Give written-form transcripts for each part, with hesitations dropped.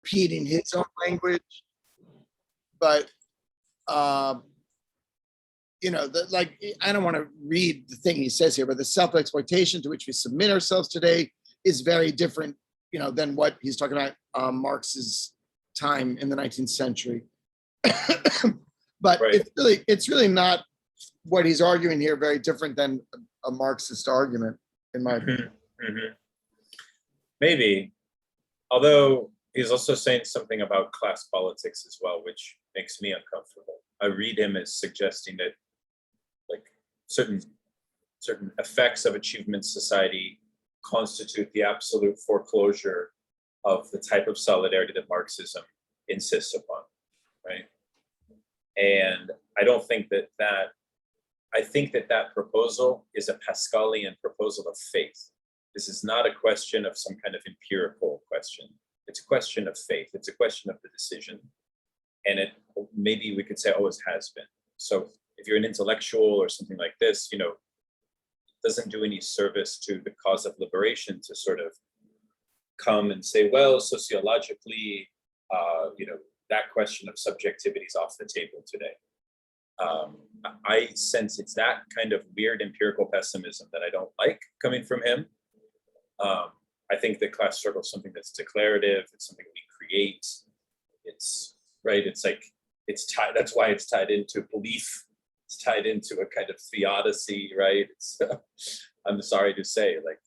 repeating his own language, but like, I don't want to read the thing he says here, but the self-exploitation to which we submit ourselves today is very different, than what he's talking about Marx's time in the 19th century. But right. it's really not what he's arguing here very different than a Marxist argument, in my opinion. Mm-hmm. Maybe, although he's also saying something about class politics as well, which makes me uncomfortable. I read him as suggesting that, like, certain effects of achievement society constitute the absolute foreclosure of the type of solidarity that Marxism insists upon, right? And I don't think I think that proposal is a Pascalian proposal of faith. This is not a question of some kind of empirical question. It's a question of faith. It's a question of the decision. And it, maybe we could say, always has been. So if you're an intellectual or something like this, it doesn't do any service to the cause of liberation to sort of come and say, well, sociologically, that question of subjectivity is off the table today. I sense it's that kind of weird empirical pessimism that I don't like coming from him. I think the class struggle is something that's declarative. It's something we create. It's right. It's like, it's tied. That's why it's tied into belief. It's tied into a kind of theodicy, right? It's, I'm sorry to say, like,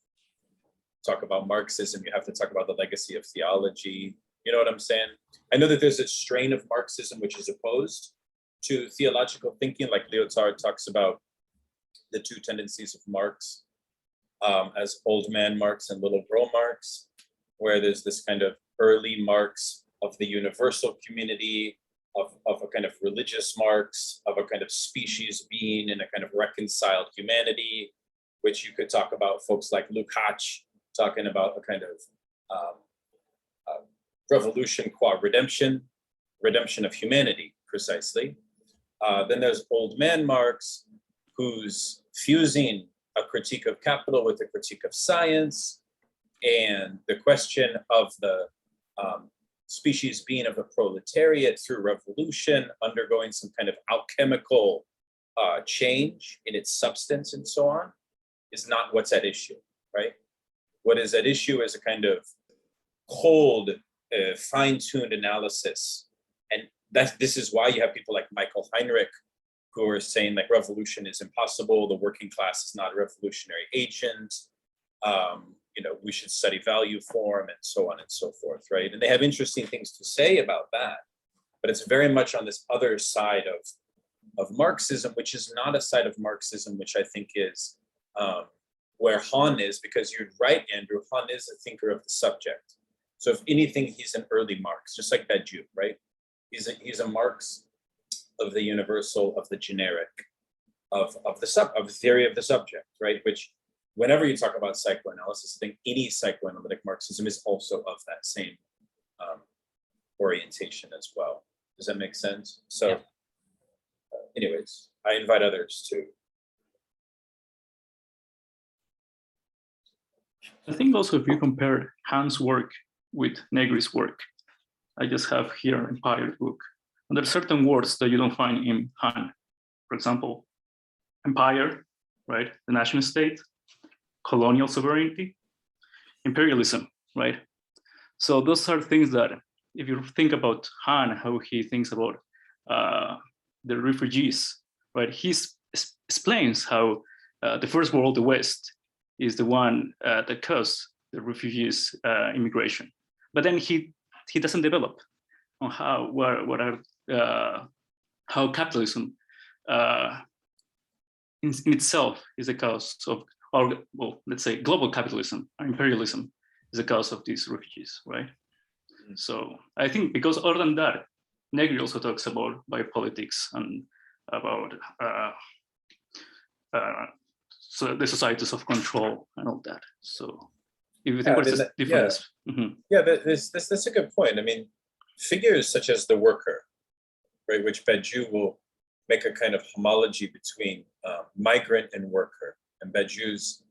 talk about Marxism, you have to talk about the legacy of theology. You know what I'm saying? I know that there's a strain of Marxism which is opposed to theological thinking, like Lyotard talks about the two tendencies of Marx as old man Marx and little girl Marx, where there's this kind of early Marx of the universal community, of a kind of religious Marx, of a kind of species being in a kind of reconciled humanity, which you could talk about folks like Lukács talking about a kind of revolution qua redemption of humanity, precisely. Then there's old man Marx, who's fusing a critique of capital with a critique of science, and the question of the species being of a proletariat through revolution, undergoing some kind of alchemical change in its substance and so on, is not what's at issue, right? What is at issue is a kind of cold, fine-tuned analysis. And this is why you have people like Michael Heinrich, who are saying like revolution is impossible, the working class is not a revolutionary agent, we should study value form and so on and so forth, right? And they have interesting things to say about that, but it's very much on this other side of Marxism, which is not a side of Marxism, which I think is where Hahn is, because you're right, Andrew, Hahn is a thinker of the subject. So if anything, he's an early Marx, just like Badiou, right? He's a Marx of the universal, of the generic, of the theory of the subject, right? Which, whenever you talk about psychoanalysis, I think any psychoanalytic Marxism is also of that same orientation as well. Does that make sense? So, yeah. Anyways, I invite others to. I think also if you compare Hahn's work with Negri's work, I just have here Empire book, and there are certain words that you don't find in Hahn. For example, empire, right? The national state, colonial sovereignty, imperialism, right? So those are things that, if you think about Hahn, how he thinks about the refugees, right? He explains how the first world, the West, is the one that caused the refugees immigration. But then he doesn't develop on how capitalism in itself is a cause of, or well, let's say global capitalism or imperialism is a cause of these refugees, right? Mm-hmm. So I think because other than that, Negri also talks about biopolitics and about so the societies of control and all that. So if you think what's the difference? Yeah, mm-hmm. Yeah, that's a good point. I mean, figures such as the worker, right, which Badiou will make a kind of homology between migrant and worker. And Badiou's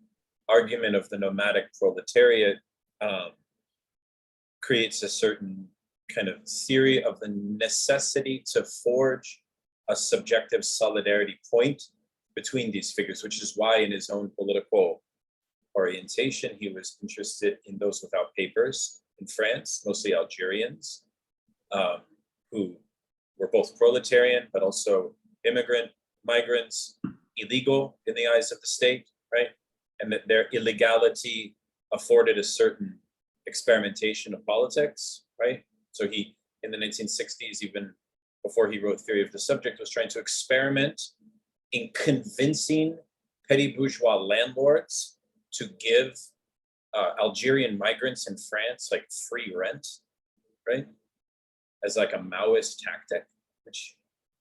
argument of the nomadic proletariat creates a certain kind of theory of the necessity to forge a subjective solidarity point between these figures, which is why in his own political orientation, he was interested in those without papers in France, mostly Algerians, who were both proletarian, but also immigrant, migrants, illegal in the eyes of the state, right? And that their illegality afforded a certain experimentation of politics, right? So he, in the 1960s, even before he wrote Theory of the Subject, was trying to experiment in convincing petty bourgeois landlords to give Algerian migrants in France like free rent, right? As like a Maoist tactic, which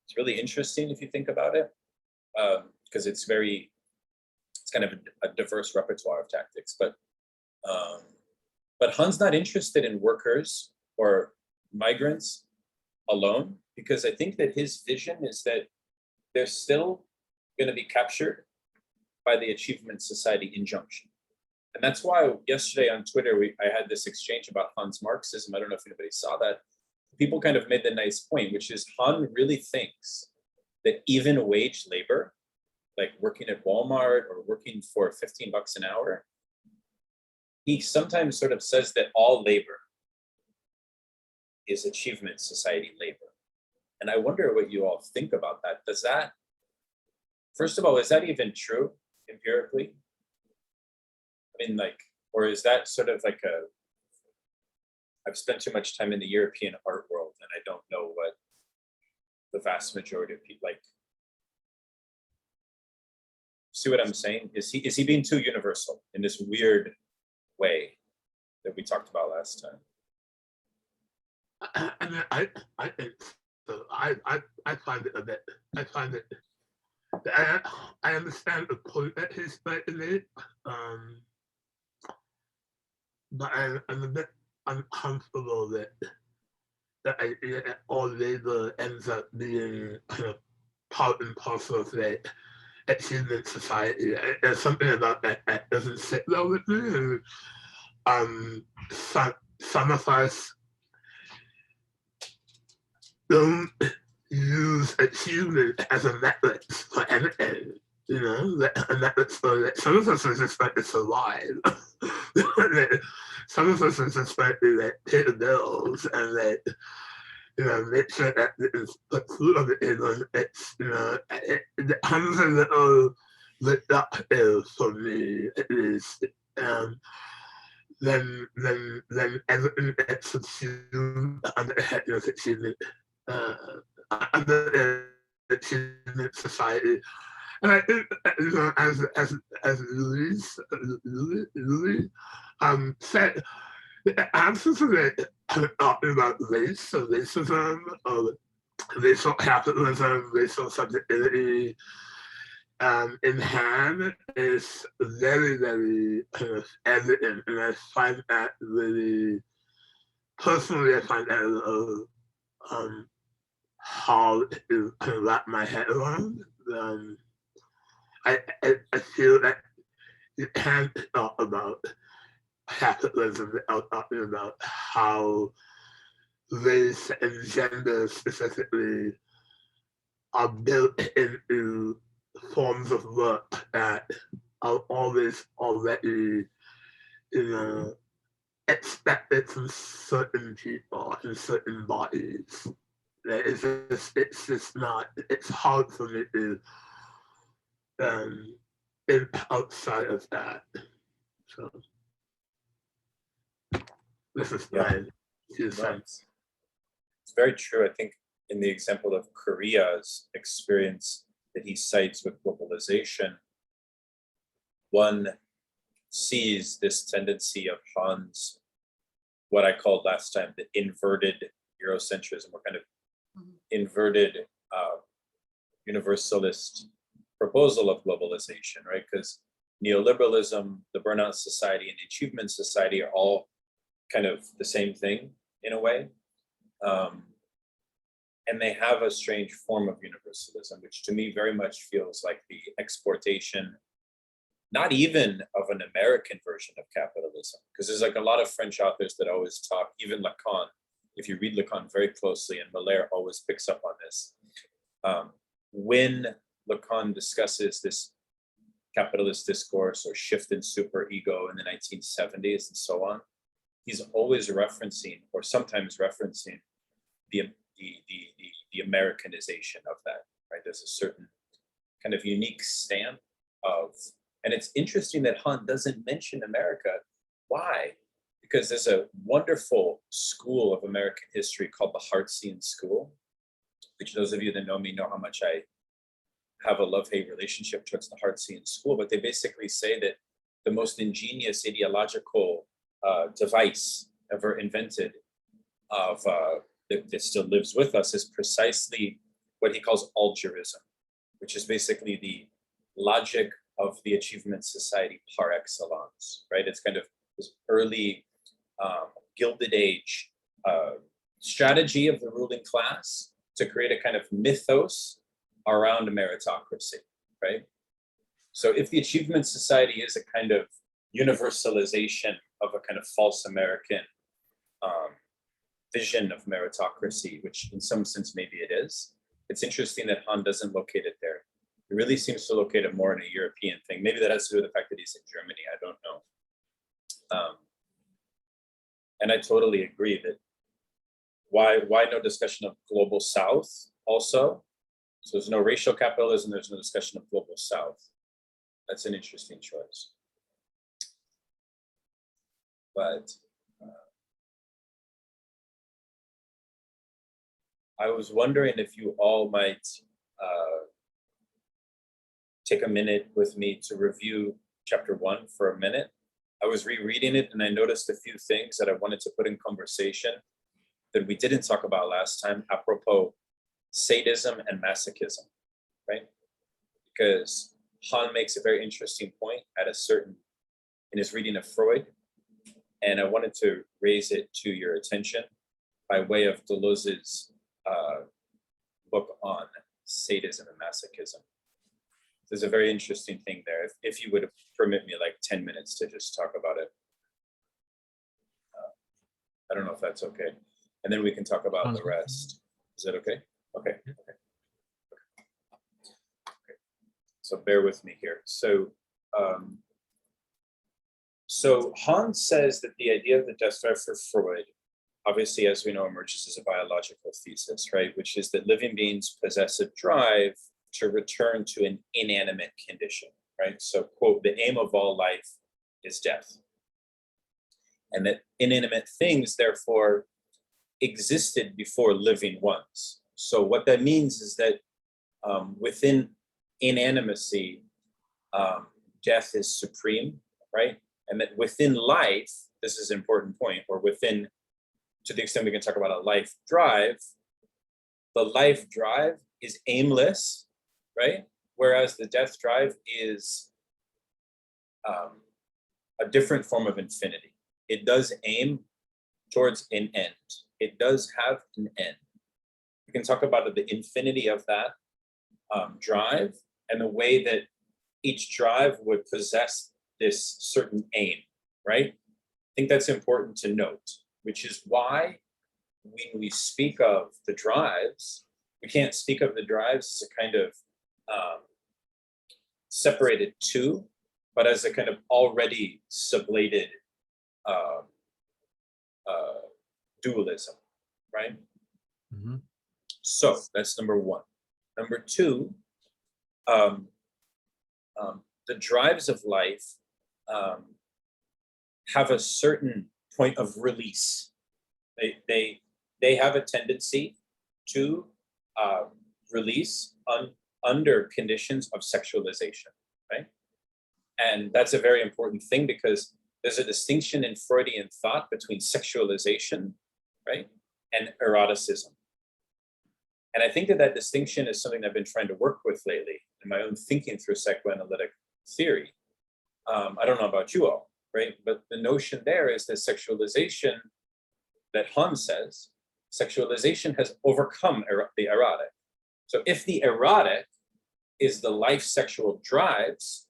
is really interesting if you think about it, because it's kind of a diverse repertoire of tactics. But Han's not interested in workers or migrants alone, because I think that his vision is that they're still going to be captured by the achievement society injunction. And that's why yesterday on Twitter, I had this exchange about Han's Marxism. I don't know if anybody saw that. People kind of made the nice point, which is Han really thinks that even wage labor, like working at Walmart or working for 15 bucks an hour, he sometimes sort of says that all labor is achievement society labor. And I wonder what you all think about that. Does that, first of all, is that even true empirically? I mean, like, or is that sort of like I've spent too much time in the European art world and I don't know what the vast majority of people like. See what I'm saying? Is he being too universal in this weird way that we talked about last time? I think so. I find it a bit. I find it. I understand the point that he's making, but I'm a bit uncomfortable that all labor ends up being kind of part and parcel of the achievement society. There's something about that doesn't sit well with me. And, some of us don't use achievement as a metric for anything, you know, a metric for that. Some of us are just like to survive. Some of us are just like to like, pay the bills and like, you know, make sure that it's put food on the table. It's, you know, it becomes a little reductive for me, at least. Then everything gets subsumed under the head of achievement. Under the achievement society, and I think you know, as Louis said, the absence of it talking about race or racism or racial capitalism, racial subjectivity in Han is very, very kind of evident, and I find that really personally, I find that a little hard to kind of wrap my head around. I feel that you can't talk about capitalism without talking about how race and gender specifically are built into forms of work that are always already, you know, expected from certain people and certain bodies. It's just not, it's hard for me to think outside of that. So this is my 2 cents. It's very true. I think in the example of Korea's experience that he cites with globalization, one sees this tendency of Han's, what I called last time, the inverted Eurocentrism, or kind of inverted universalist proposal of globalization, right? Because neoliberalism, the burnout society, and the achievement society are all kind of the same thing in a way. And they have a strange form of universalism, which to me very much feels like the exportation, not even of an American version of capitalism, because there's like a lot of French authors that always talk, even Lacan if you read Lacan very closely, and Malaire always picks up on this, when Lacan discusses this capitalist discourse or shift in superego in the 1970s and so on, he's always referencing, or sometimes referencing, the Americanization of that, right? There's a certain kind of unique stamp of, and it's interesting that Han doesn't mention America. Why? Because there's a wonderful school of American history called the Hartsian School, which those of you that know me know how much I have a love-hate relationship towards the Hartsian School, but they basically say that the most ingenious ideological device ever invented of that still lives with us is precisely what he calls algerism, which is basically the logic of the achievement society par excellence, right? It's kind of this early Gilded Age strategy of the ruling class to create a kind of mythos around meritocracy, right? So if the achievement society is a kind of universalization of a kind of false American vision of meritocracy, which in some sense maybe it is, it's interesting that Han doesn't locate it there. He really seems to locate it more in a European thing. Maybe that has to do with the fact that he's in Germany, I don't know. And I totally agree that why no discussion of global South also? So there's no racial capitalism, there's no discussion of global South. That's an interesting choice. But I was wondering if you all might take a minute with me to review chapter 1 for a minute. I was rereading it and I noticed a few things that I wanted to put in conversation that we didn't talk about last time, apropos sadism and masochism, right? Because Han makes a very interesting point in his reading of Freud, and I wanted to raise it to your attention by way of Deleuze's book on sadism and masochism. There's a very interesting thing there. If you would permit me like 10 minutes to just talk about it. I don't know if that's okay. And then we can talk about the rest. Is that okay? Okay. So bear with me here. So Han says that the idea of the death drive for Freud, obviously, as we know, emerges as a biological thesis, right? Which is that living beings possess a drive to return to an inanimate condition, right? So, quote, the aim of all life is death. And that inanimate things, therefore, existed before living ones. So what that means is that within inanimacy, death is supreme, right? And that within life, this is an important point, or within, to the extent we can talk about a life drive, the life drive is aimless, right? Whereas the death drive is a different form of infinity. It does aim towards an end. It does have an end. We can talk about the infinity of that drive and the way that each drive would possess this certain aim, right? I think that's important to note, which is why when we speak of the drives, we can't speak of the drives as a kind of separated two, but as a kind of already sublated dualism, right? Mm-hmm. So that's number one. Number two, the drives of life have a certain point of release. They have a tendency to release under conditions of sexualization, right? And that's a very important thing because there's a distinction in Freudian thought between sexualization, right, and eroticism. And I think that distinction is something I've been trying to work with lately in my own thinking through psychoanalytic theory. I don't know about you all, right? But the notion there is that sexualization, that Han says, sexualization has overcome the erotic. So if the erotic is the life sexual drives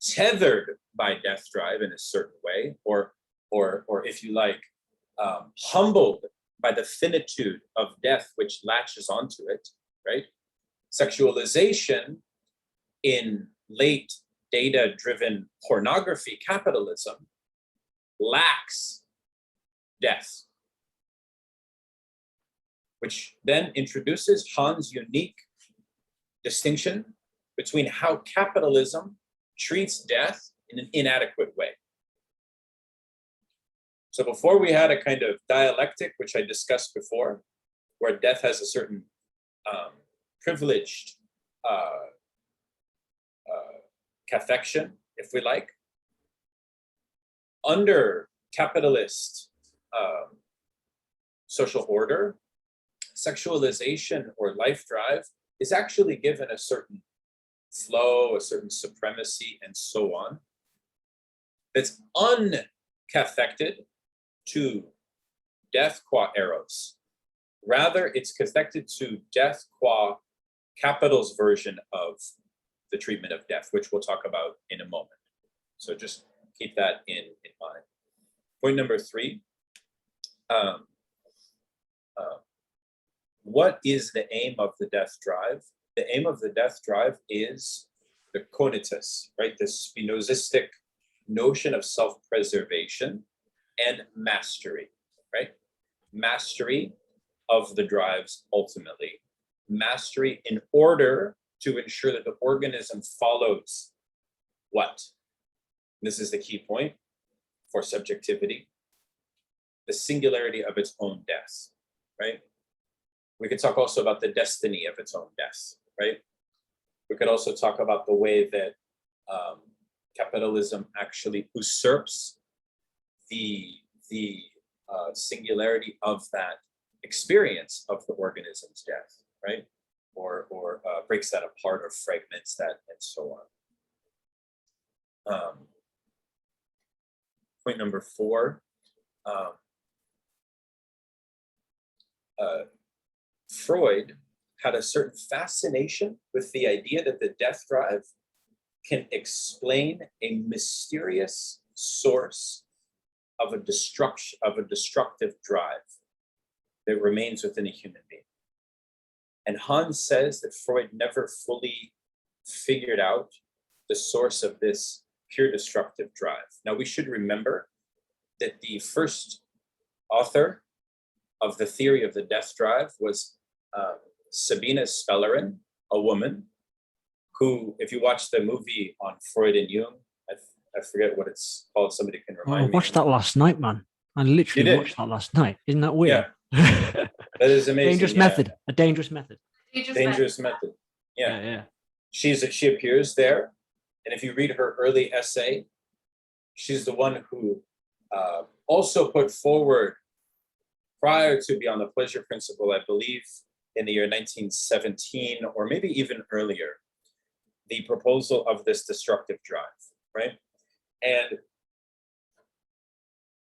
tethered by death drive in a certain way, or if you like, humbled by the finitude of death, which latches onto it, right? Sexualization in late data-driven pornography capitalism lacks death, which then introduces Han's unique distinction between how capitalism treats death in an inadequate way. So before we had a kind of dialectic, which I discussed before, where death has a certain privileged cathextion, if we like. Under capitalist social order, sexualization or life drive is actually given a certain flow, a certain supremacy, and so on. That's uncathected to death qua eros. Rather, it's cathected to death qua capital's version of the treatment of death, which we'll talk about in a moment. So just keep that in mind. Point number 3. What is the aim of the death drive? The aim of the death drive is the conatus, right? The Spinozistic notion of self-preservation and mastery, right? Mastery of the drives ultimately. Mastery in order to ensure that the organism follows what? This is the key point for subjectivity. The singularity of its own death, right? We could talk also about the destiny of its own death, right? We could also talk about the way that capitalism actually usurps the singularity of that experience of the organism's death, right? Or breaks that apart or fragments that and so on. Point number 4. Freud had a certain fascination with the idea that the death drive can explain a mysterious source of a destructive drive that remains within a human being. And Hans says that Freud never fully figured out the source of this pure destructive drive. Now, we should remember that the first author of the theory of the death drive was Sabine Spellerin, a woman who, if you watch the movie on Freud and Jung, I forget what it's called, somebody can remind me. I watched that last night, man. I literally watched that last night. Isn't that weird? Yeah. That is amazing. Dangerous method. A dangerous method. Dangerous method. Yeah. Yeah. She appears there. And if you read her early essay, she's the one who also put forward, prior to Beyond the Pleasure Principle, I believe in the year 1917, or maybe even earlier, the proposal of this destructive drive, right? And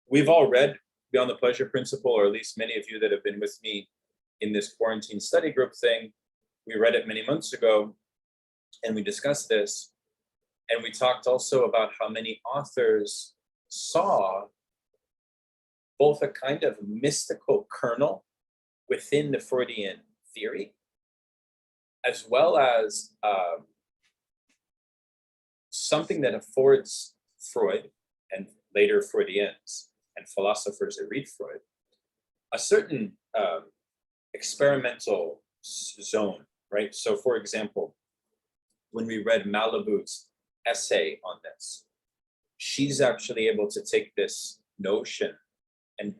we've all read Beyond the Pleasure Principle, or at least many of you that have been with me in this quarantine study group thing. We read it many months ago, and we discussed this. And we talked also about how many authors saw both a kind of mystical kernel within the Freudian theory, as well as something that affords Freud and later Freudians and philosophers that read Freud a certain experimental zone, right? So, for example, when we read Malibu's essay on this, she's actually able to take this notion and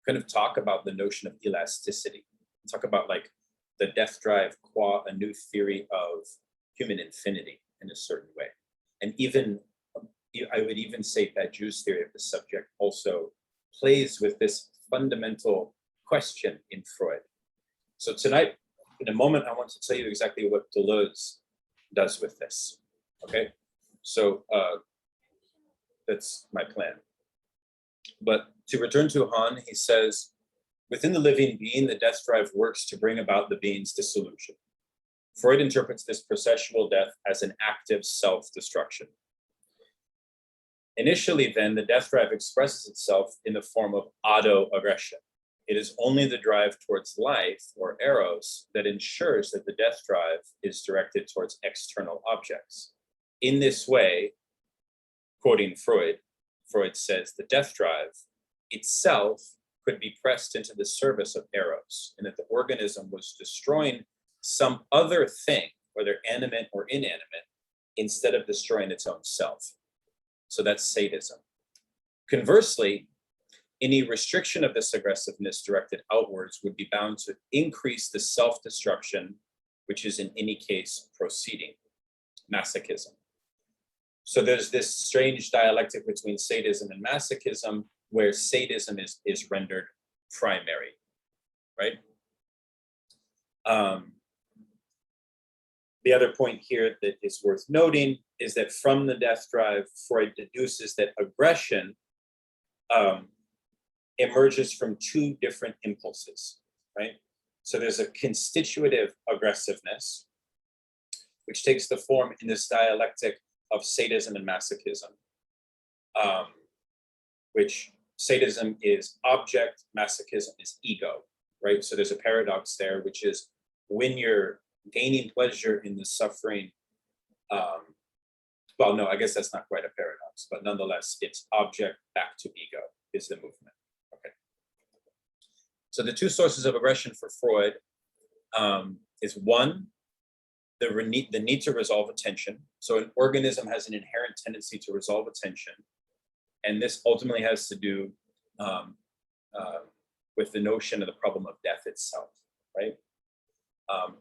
kind of talk about the notion of elasticity, talk about like the death drive qua a new theory of human infinity in a certain way. And even, I would even say that Jews' theory of the subject also plays with this fundamental question in Freud. So tonight, in a moment, I want to tell you exactly what Deleuze does with this, okay? So that's my plan. But to return to Han, he says, within the living being, the death drive works to bring about the being's dissolution. Freud interprets this processual death as an active self-destruction. Initially, then, the death drive expresses itself in the form of autoaggression, It is only the drive towards life, or eros, that ensures that the death drive is directed towards external objects. In this way, quoting Freud, Freud says the death drive itself could be pressed into the service of eros, and that the organism was destroying some other thing, whether animate or inanimate, instead of destroying its own self. So that's sadism. Conversely, any restriction of this aggressiveness directed outwards would be bound to increase the self-destruction, which is in any case proceeding, masochism. So there's this strange dialectic between sadism and masochism, where sadism is rendered primary, right? The other point here that is worth noting is that from the death drive, Freud deduces that aggression emerges from two different impulses, right? So there's a constitutive aggressiveness, which takes the form in this dialectic of sadism and masochism, which sadism is object, masochism is ego, right? So there's a paradox there, which is when you're gaining pleasure in the suffering, well, no, I guess that's not quite a paradox, but nonetheless, it's object back to ego is the movement. Okay. So the two sources of aggression for Freud is one, the need to resolve a tension. So an organism has an inherent tendency to resolve a tension. And this ultimately has to do with the notion of the problem of death itself, right?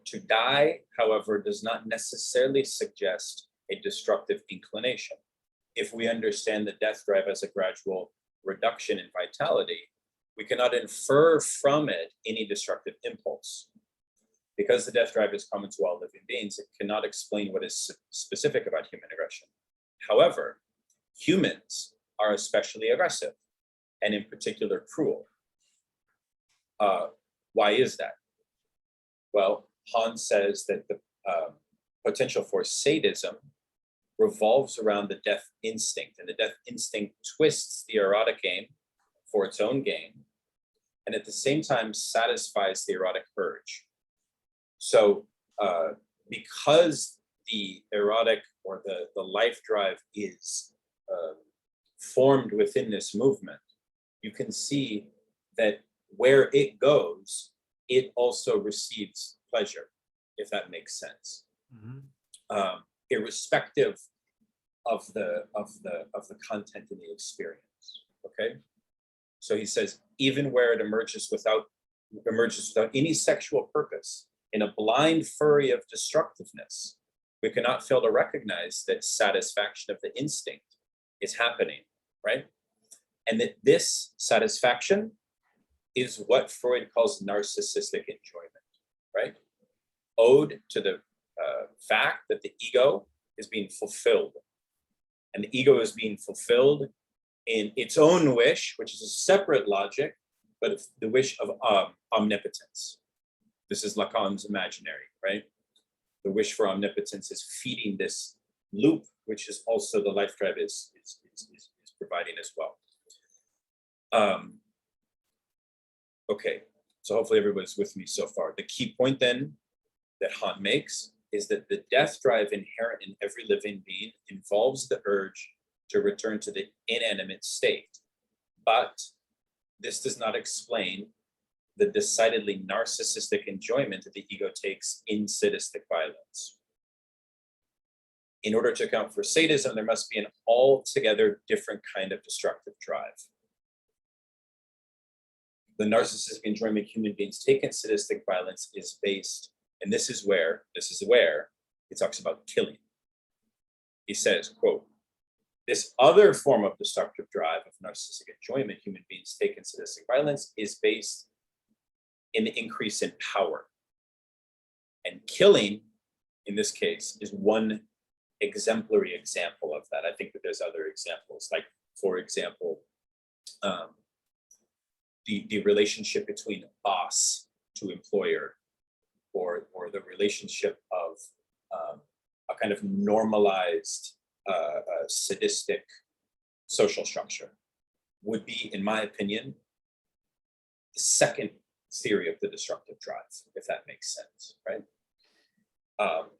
To die, however, does not necessarily suggest a destructive inclination. If we understand the death drive as a gradual reduction in vitality, we cannot infer from it any destructive impulse. Because the death drive is common to all living beings, it cannot explain what is specific about human aggression. However, humans are especially aggressive, and in particular cruel. Why is that? Well, Hans says that the potential for sadism revolves around the death instinct, and the death instinct twists the erotic aim for its own gain, and at the same time satisfies the erotic urge. So because the erotic or the life drive is formed within this movement, you can see that where it goes, it also receives pleasure, if that makes sense. Mm-hmm. Irrespective of the content in the experience. Okay, so he says even where it emerges without any sexual purpose, in a blind fury of destructiveness, we cannot fail to recognize that satisfaction of the instinct is happening, right? And that this satisfaction is what Freud calls narcissistic enjoyment, right? Owed to the fact that the ego is being fulfilled. And the ego is being fulfilled in its own wish, which is a separate logic, but the wish of omnipotence. This is Lacan's imaginary, right? The wish for omnipotence is feeding this loop, which is also the life drive is providing as well. Okay, so hopefully everybody's with me so far. The key point then that Han makes is that the death drive inherent in every living being involves the urge to return to the inanimate state. But this does not explain the decidedly narcissistic enjoyment that the ego takes in sadistic violence. In order to account for sadism, there must be an altogether different kind of destructive drive. The narcissistic enjoyment human beings take in sadistic violence is based, and this is where he talks about killing. He says, quote, "This other form of destructive drive of narcissistic enjoyment human beings take in sadistic violence is based in the increase in power. And killing, in this case, is one exemplary example of that. I think that there's other examples, like, for example, the relationship between boss to employer, or the relationship of a kind of normalized sadistic social structure would be, in my opinion, second theory of the destructive drive, if that makes sense, right?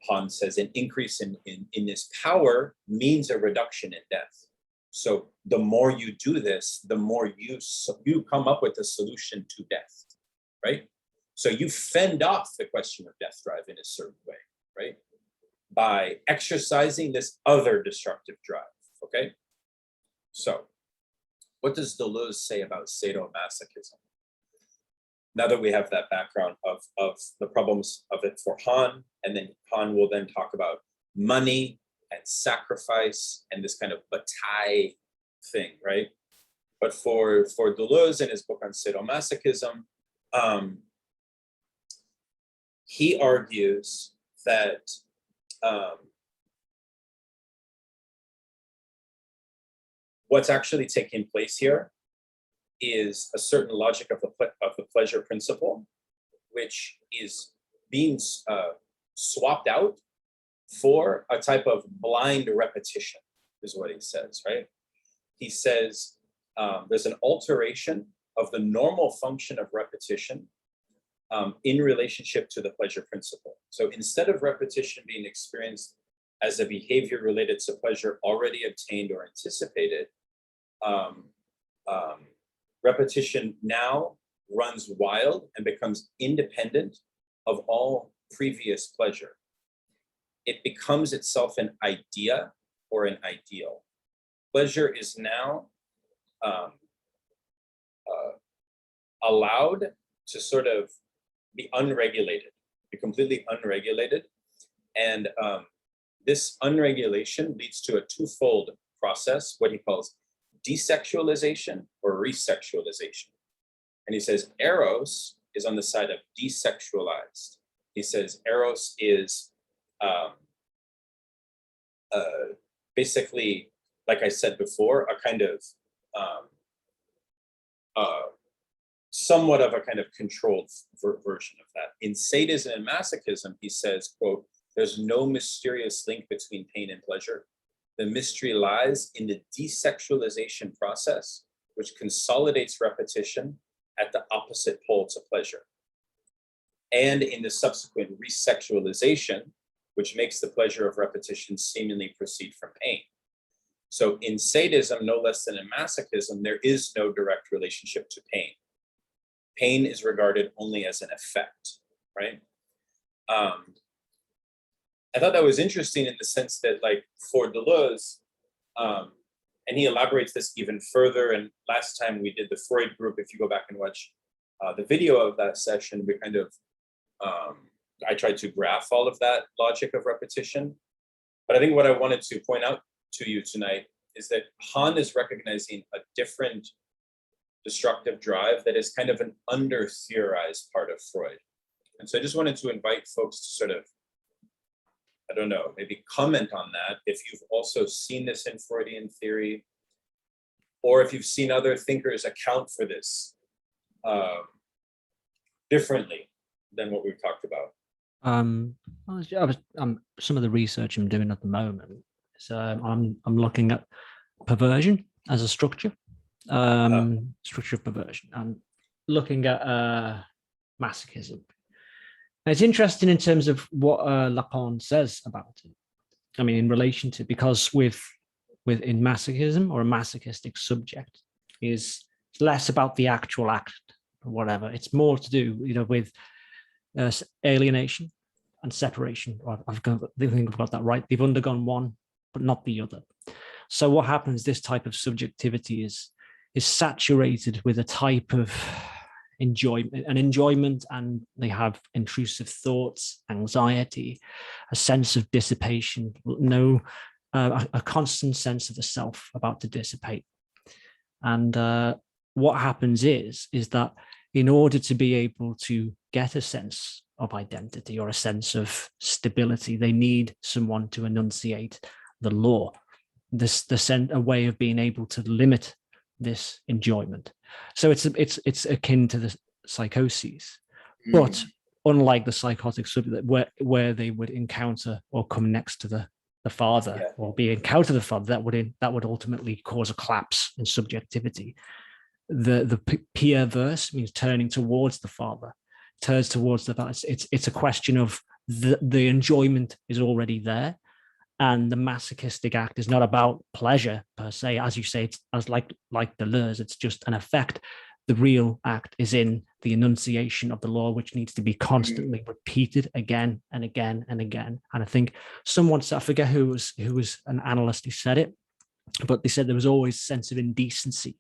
Han says an increase in this power means a reduction in death. So the more you do this, the more you come up with a solution to death, right? So you fend off the question of death drive in a certain way, right? By exercising this other destructive drive, okay? So what does Deleuze say about sadomasochism? Now that we have that background of the problems of it for Han, and then Han will then talk about money and sacrifice and this kind of bataille thing, right? But for Deleuze in his book on sadomasochism, he argues that what's actually taking place here is a certain logic of the pleasure principle, which is being swapped out for a type of blind repetition, is what he says, right? He says there's an alteration of the normal function of repetition in relationship to the pleasure principle. So instead of repetition being experienced as a behavior related to pleasure already obtained or anticipated, repetition now runs wild and becomes independent of all previous pleasure. It becomes itself an idea or an ideal. Pleasure is now allowed to sort of be unregulated, be completely unregulated. And this unregulation leads to a twofold process, what he calls desexualization or resexualization. And he says eros is on the side of desexualized. He says eros is basically, like I said before, a kind of somewhat of a kind of controlled version of that. In sadism and masochism, he says, quote, "There's no mysterious link between pain and pleasure. The mystery lies in the desexualization process, which consolidates repetition at the opposite pole to pleasure, and in the subsequent resexualization, which makes the pleasure of repetition seemingly proceed from pain." So in sadism, no less than in masochism, there is no direct relationship to pain. Pain is regarded only as an effect, right? I thought that was interesting in the sense that, like, for Deleuze, and he elaborates this even further. And last time we did the Freud group, if you go back and watch the video of that session, we kind of, I tried to graph all of that logic of repetition. But I think what I wanted to point out to you tonight is that Han is recognizing a different destructive drive that is kind of an under-theorized part of Freud. And so I just wanted to invite folks to sort of, I don't know, maybe comment on that if you've also seen this in Freudian theory, or if you've seen other thinkers account for this differently than what we've talked about. Some of the research I'm doing at the moment. So I'm looking at perversion as a structure, structure of perversion, and looking at masochism. And it's interesting in terms of what Lacan says about it. I mean, in relation to, because within masochism, or a masochistic subject, is less about the actual act or whatever. It's more to do, with alienation and separation. I think I've got that right. They've undergone one, but not the other. So what happens? This type of subjectivity is saturated with a type of enjoyment, and they have intrusive thoughts, anxiety, a sense of dissipation, a constant sense of the self about to dissipate. And what happens is that in order to be able to get a sense of identity or a sense of stability, they need someone to enunciate the law, a way of being able to limit this enjoyment. So it's akin to the psychoses, but unlike the psychotic subject, where they would encounter or come next to the father, or be encounter the father, that would ultimately cause a collapse in subjectivity. the pia verse means turning towards the Father, turns towards the Father. It's a question of the enjoyment is already there, and the masochistic act is not about pleasure per se, as you say. It's as like the lures. It's just an effect. The real act is in the enunciation of the law, which needs to be constantly repeated again and again and again. And I think someone said, I forget who was an analyst who said it, but they said there was always a sense of indecency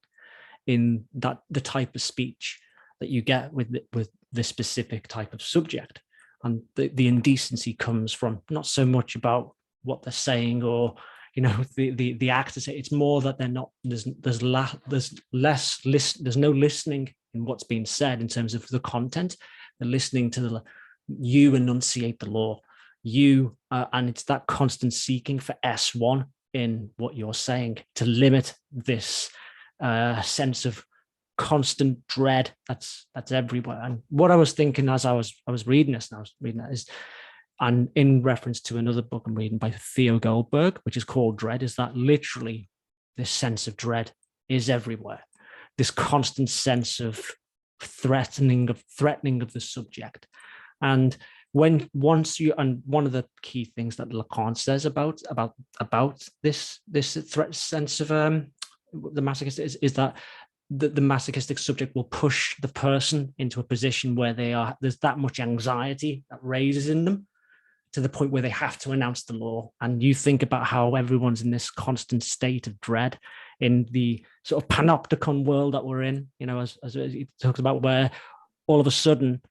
in that the type of speech that you get with the specific type of subject. And the indecency comes from not so much about what they're saying or, you know, the actors. It's more that they're not, there's no listening in what's being said in terms of the content. They're listening to you enunciate the law, and it's that constant seeking for S1 in what you're saying to limit this sense of constant dread that's everywhere. And what I was thinking as I was reading this, and I was reading that is, and in reference to another book I'm reading by Theo Goldberg, which is called Dread, is that literally this sense of dread is everywhere. This constant sense of threatening of the subject. And one of the key things that Lacan says about this threat sense of the masochist is that the masochistic subject will push the person into a position where there's that much anxiety that raises in them, to the point where they have to announce the law. And you think about how everyone's in this constant state of dread in the sort of panopticon world that we're in, you know, as he talks about, where all of a sudden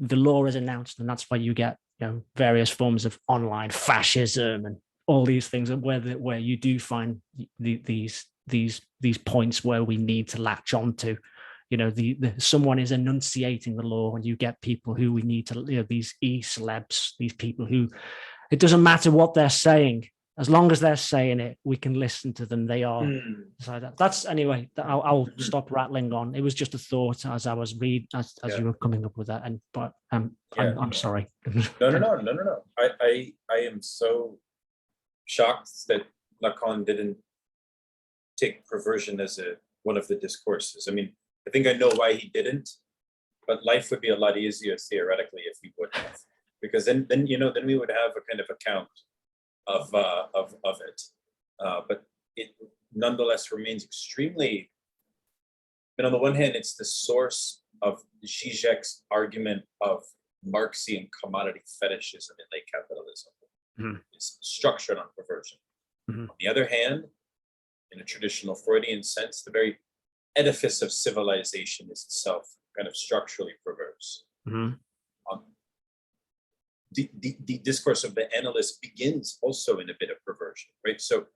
the law is announced, and that's why you get, you know, various forms of online fascism and all these things, where you do find these points where we need to latch on to. You know, someone is enunciating the law, and you get people who we need to, you know, these celebs, these people who, it doesn't matter what they're saying, as long as they're saying it, we can listen to them. They are. So that's anyway. I'll stop rattling on. It was just a thought as I was reading, as you were coming up with that. I'm sorry. No. I am so shocked that Lacan didn't take perversion as one of the discourses. I mean, I think I know why he didn't, but life would be a lot easier theoretically if he would have, because then we would have a kind of account of it. But it nonetheless remains extremely. And on the one hand, it's the source of Zizek's argument of Marxian commodity fetishism in late capitalism. Mm-hmm. It's structured on perversion. Mm-hmm. On the other hand, in a traditional Freudian sense, the very edifice of civilization is itself kind of structurally perverse. Mm-hmm. The discourse of the analyst begins also in a bit of perversion, right? So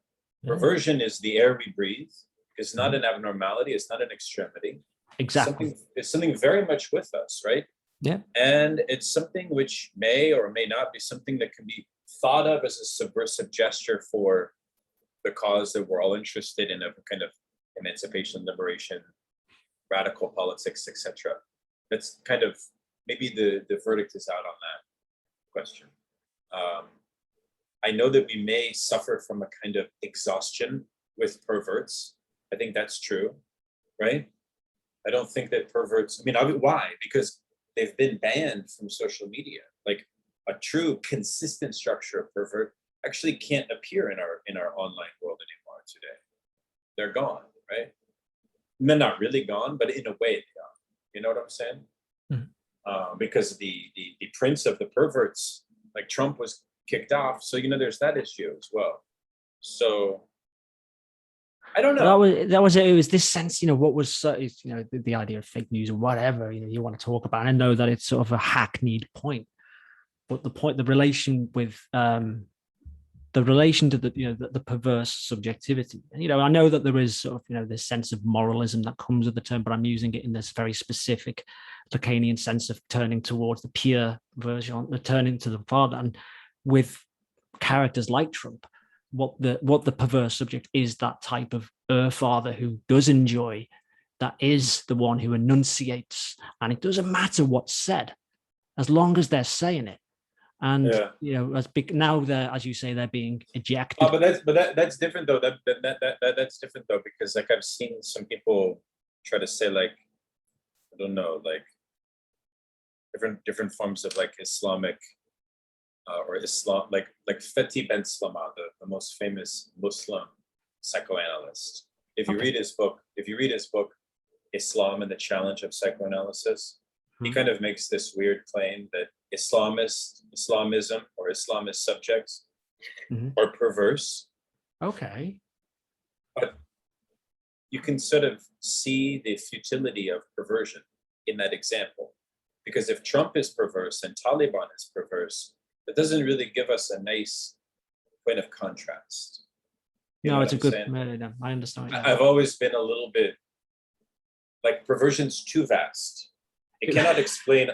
perversion is the air we breathe. It's not an abnormality. It's not an extremity. Exactly. It's something very much with us, right? Yeah. And it's something which may or may not be something that can be thought of as a subversive gesture for the cause that we're all interested in, of kind of emancipation, liberation, radical politics, etc. That's kind of, maybe the verdict is out on that question. I know that we may suffer from a kind of exhaustion with perverts. I think that's true, right? I don't think that perverts, why? Because they've been banned from social media. Like a true consistent structure of pervert actually can't appear in our online world anymore today. They're gone, right? And they're not really gone, but in a way they are. You know what I'm saying? Mm-hmm. Because the prince of the perverts, like Trump, was kicked off. So, there's that issue as well. So I don't know. It was this sense, what was, the idea of fake news or whatever, you want to talk about. And I know that it's sort of a hackneyed point, but the relation with, the relation to the perverse subjectivity. And, I know that there is sort of, this sense of moralism that comes with the term, but I'm using it in this very specific Lacanian sense of turning towards the pure version, turning to the Father. And with characters like Trump, what the perverse subject is, that type of father who does enjoy, that is the one who enunciates, and it doesn't matter what's said, as long as they're saying it. And as big now, they're, as you say, they're being ejected. But that's different though. That's different though, because like I've seen some people try to say like, I don't know, like different forms of like Islamic or Islam, like Fethi Ben Slama, the most famous Muslim psychoanalyst. If you read his book, Islam and the Challenge of Psychoanalysis, he kind of makes this weird claim that Islamism or Islamist subjects are perverse. Okay. But you can sort of see the futility of perversion in that example. Because if Trump is perverse and Taliban is perverse, it doesn't really give us a nice point of contrast. You know No, what it's a I'm good, saying? I understand. I've always been a little bit like perversion's too vast. It cannot explain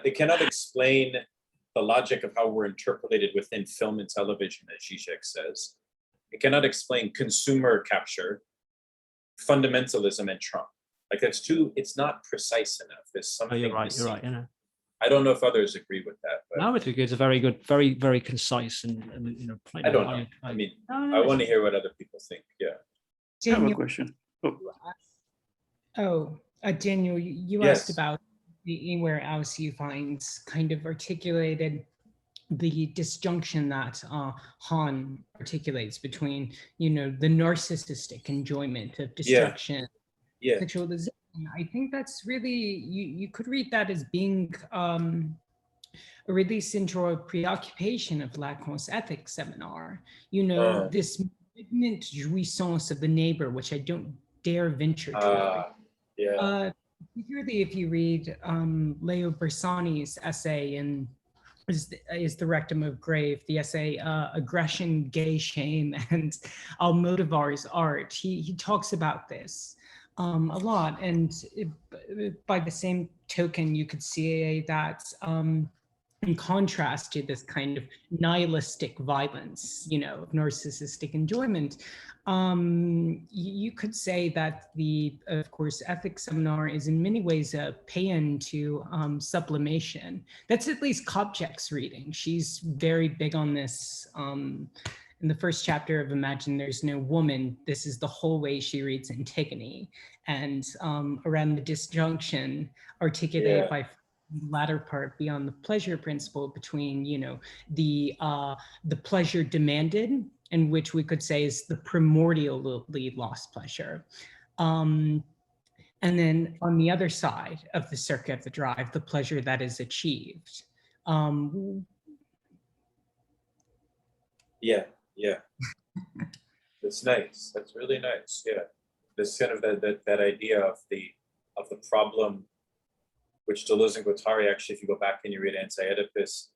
the logic of how we're interpolated within film and television, as Zizek says. It cannot explain consumer capture, fundamentalism, and Trump. Like it's not precise enough. There's something You're right, missing. you know. I don't know if others agree with that, but No, it's a very good, very, very concise and you know. I don't know. I mean, I want to hear what other people think. Yeah. I have a Daniel, question. Oh, Daniel, you Yes. asked about anywhere else you find kind of articulated the disjunction that Han articulates between, you know, the narcissistic enjoyment of destruction, Yeah. sexualization. I think that's really, you could read that as being a release into a preoccupation of Lacan's ethics seminar. You know, this malignant jouissance of the neighbor, which I don't dare venture to. Particularly if you read Leo Bersani's essay in is the Rectum of Grave, the essay Aggression, Gay Shame, and Almodovar's Art. He talks about this a lot, and by the same token, you could see that in contrast to this kind of nihilistic violence, you know, of narcissistic enjoyment, you could say that of course, ethics seminar is in many ways a paean to sublimation. That's at least Kopchak's reading. She's very big on this. In the first chapter of Imagine There's No Woman, this is the whole way she reads Antigone, and around the disjunction articulated by the latter part beyond the pleasure principle between, you know, the pleasure demanded, and which we could say is the primordially lost pleasure. And then on the other side of the circuit of the drive, the pleasure that is achieved. Yeah. That's nice. That's really nice. Yeah. This kind of that idea of the problem, which Deleuze and Guattari, actually, if you go back and you read Anti-Oedipus,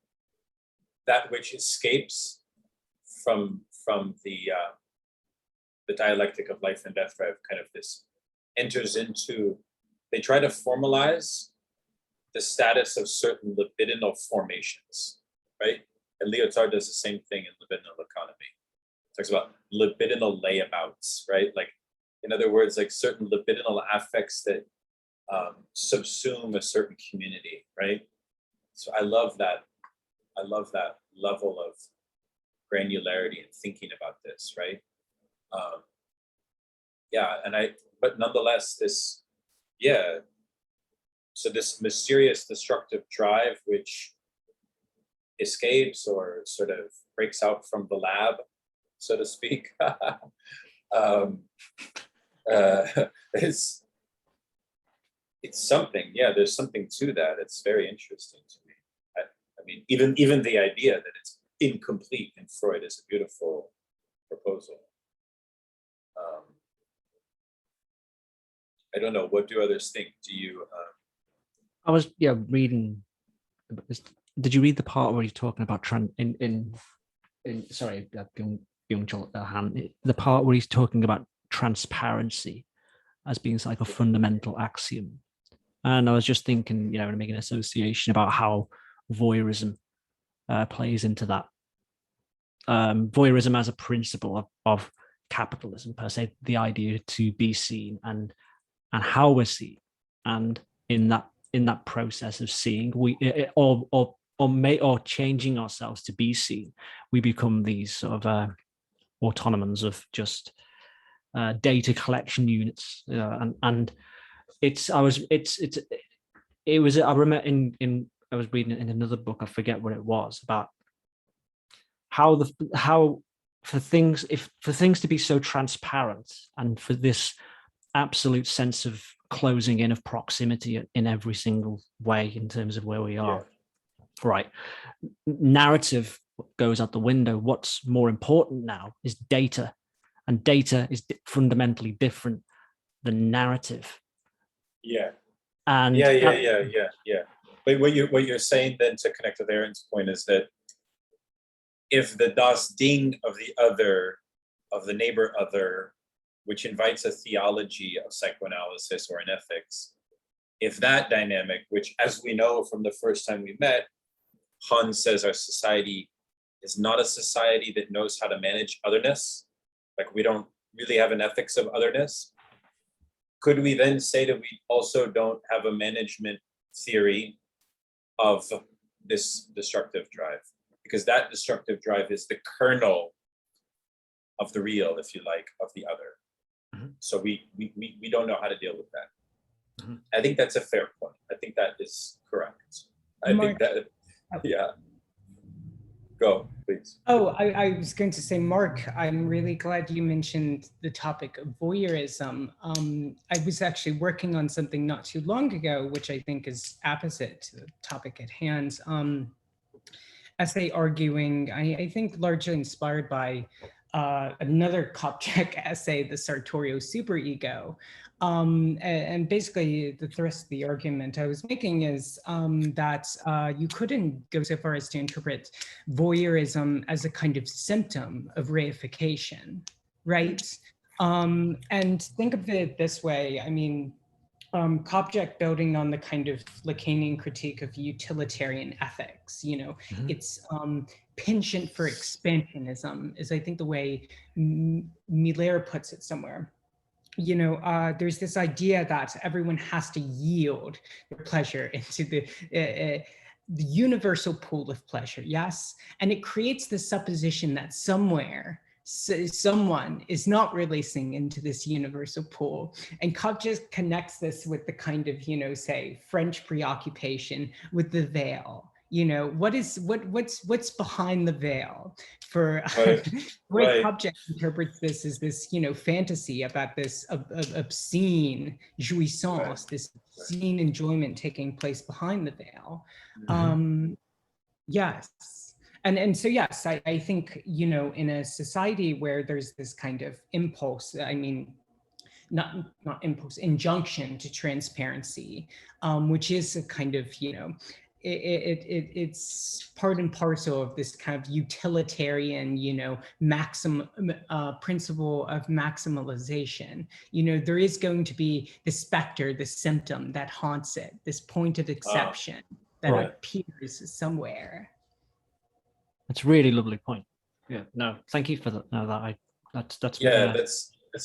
that which escapes from the dialectic of life and death, right? Kind of this enters into, they try to formalize the status of certain libidinal formations, right? And Lyotard does the same thing in Libidinal Economy. Talks about libidinal layabouts, right? Like, in other words, like certain libidinal affects that subsume a certain community, right? So I love that level of granularity and thinking about this, right? But nonetheless, so this mysterious destructive drive, which escapes or sort of breaks out from the lab, so to speak, it's something. Yeah, there's something to that. It's very interesting to me. I mean, even the idea that it's incomplete in Freud is a beautiful proposal. I don't know. What do others think? Do you? I was reading. Did you read the part where he's talking about Byung-Chul, the part where he's talking about transparency as being like a fundamental axiom? And I was just thinking, you know, making an association about how voyeurism plays into that. Voyeurism as a principle of capitalism per se, the idea to be seen and how we're seen, and in that process of seeing, or changing ourselves to be seen, we become these sort of autonomons of just data collection units, and it was, I remember I was reading in another book, I forget what it was, about how for things to be so transparent, and for this absolute sense of closing in, of proximity in every single way in terms of where we are. Right. Narrative goes out the window. What's more important now is data, and data is fundamentally different than narrative. Yeah. And yeah. But what you're saying then, to connect with Aaron's point, is that if the das Ding of the other, of the neighbor other, which invites a theology of psychoanalysis or an ethics, if that dynamic, which, as we know from the first time we met, Hans says our society is not a society that knows how to manage otherness, like we don't really have an ethics of otherness, could we then say that we also don't have a management theory of this destructive drive? Because that destructive drive is the kernel of the real, if you like, of the other. Mm-hmm. So we don't know how to deal with that. Mm-hmm. I think that's a fair point. I think that is correct. Think that, yeah. Go, please. Oh, I was going to say, Mark, I'm really glad you mentioned the topic of voyeurism. I was actually working on something not too long ago, which I think is opposite to the topic at hand. Essay arguing, I think largely inspired by another Kopchak essay, the Sartorio superego. And basically the thrust of the argument I was making is that you couldn't go so far as to interpret voyeurism as a kind of symptom of reification, right? And think of it this way, I mean, Kopchak, building on the kind of Lacanian critique of utilitarian ethics, you know, it's penchant for expansionism is, I think, the way Miller puts it somewhere. You know, there's this idea that everyone has to yield their pleasure into the universal pool of pleasure, yes? And it creates the supposition that somewhere, someone is not releasing into this universal pool. And Kant just connects this with the kind of, you know, say, French preoccupation with the veil. You know, what's behind the veil? For right. the way Kant interprets this is this, you know, fantasy about this obscene jouissance, this obscene enjoyment taking place behind the veil. Yes. And so, yes, I think, you know, in a society where there's this kind of impulse, I mean, not impulse, injunction to transparency, which is a kind of, you know, it's part and parcel of this kind of utilitarian, you know, principle of maximalization. You know, there is going to be the specter, the symptom that haunts it, this point of exception that appears somewhere. That's a really lovely point. Yeah, no, thank you for that. No, that's a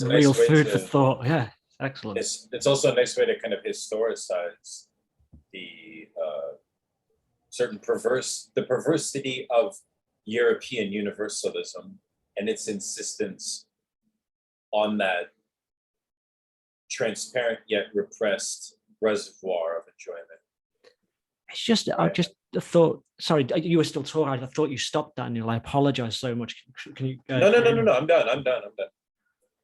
real nice food for thought. Yeah, excellent. It's also a nice way to kind of historicize the the perversity of European universalism and its insistence on that transparent yet repressed reservoir of enjoyment. It's just, I just thought, sorry, you were still talking. I thought you stopped, Daniel. I apologize so much. Can you? No. I'm done.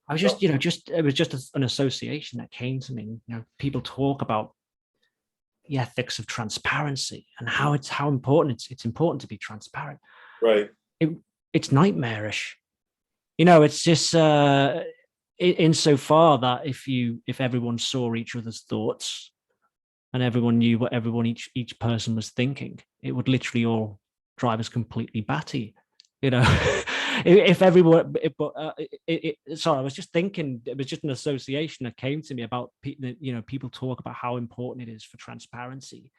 I was just, you know, it was just an association that came to me. You know, people talk about the ethics of transparency and how important it's important to be transparent. Right. It's nightmarish. You know, it's just insofar that if everyone saw each other's thoughts and everyone knew what each person was thinking, it would literally all drive us completely batty. You know, if everyone, sorry, I was just thinking, it was just an association that came to me about, you know, people talk about how important it is for transparency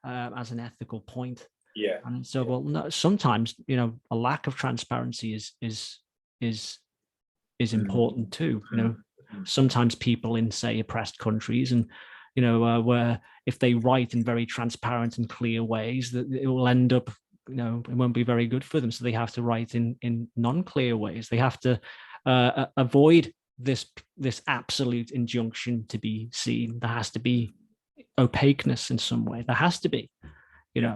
as an ethical point. Yeah. And so, well, no, sometimes, you know, a lack of transparency is important too. You know, sometimes people in, say, oppressed countries, and you know, where if they write in very transparent and clear ways, that it will end up, you know, it won't be very good for them. So they have to write in non-clear ways. They have to avoid this absolute injunction to be seen. There has to be opaqueness in some way. There has to be.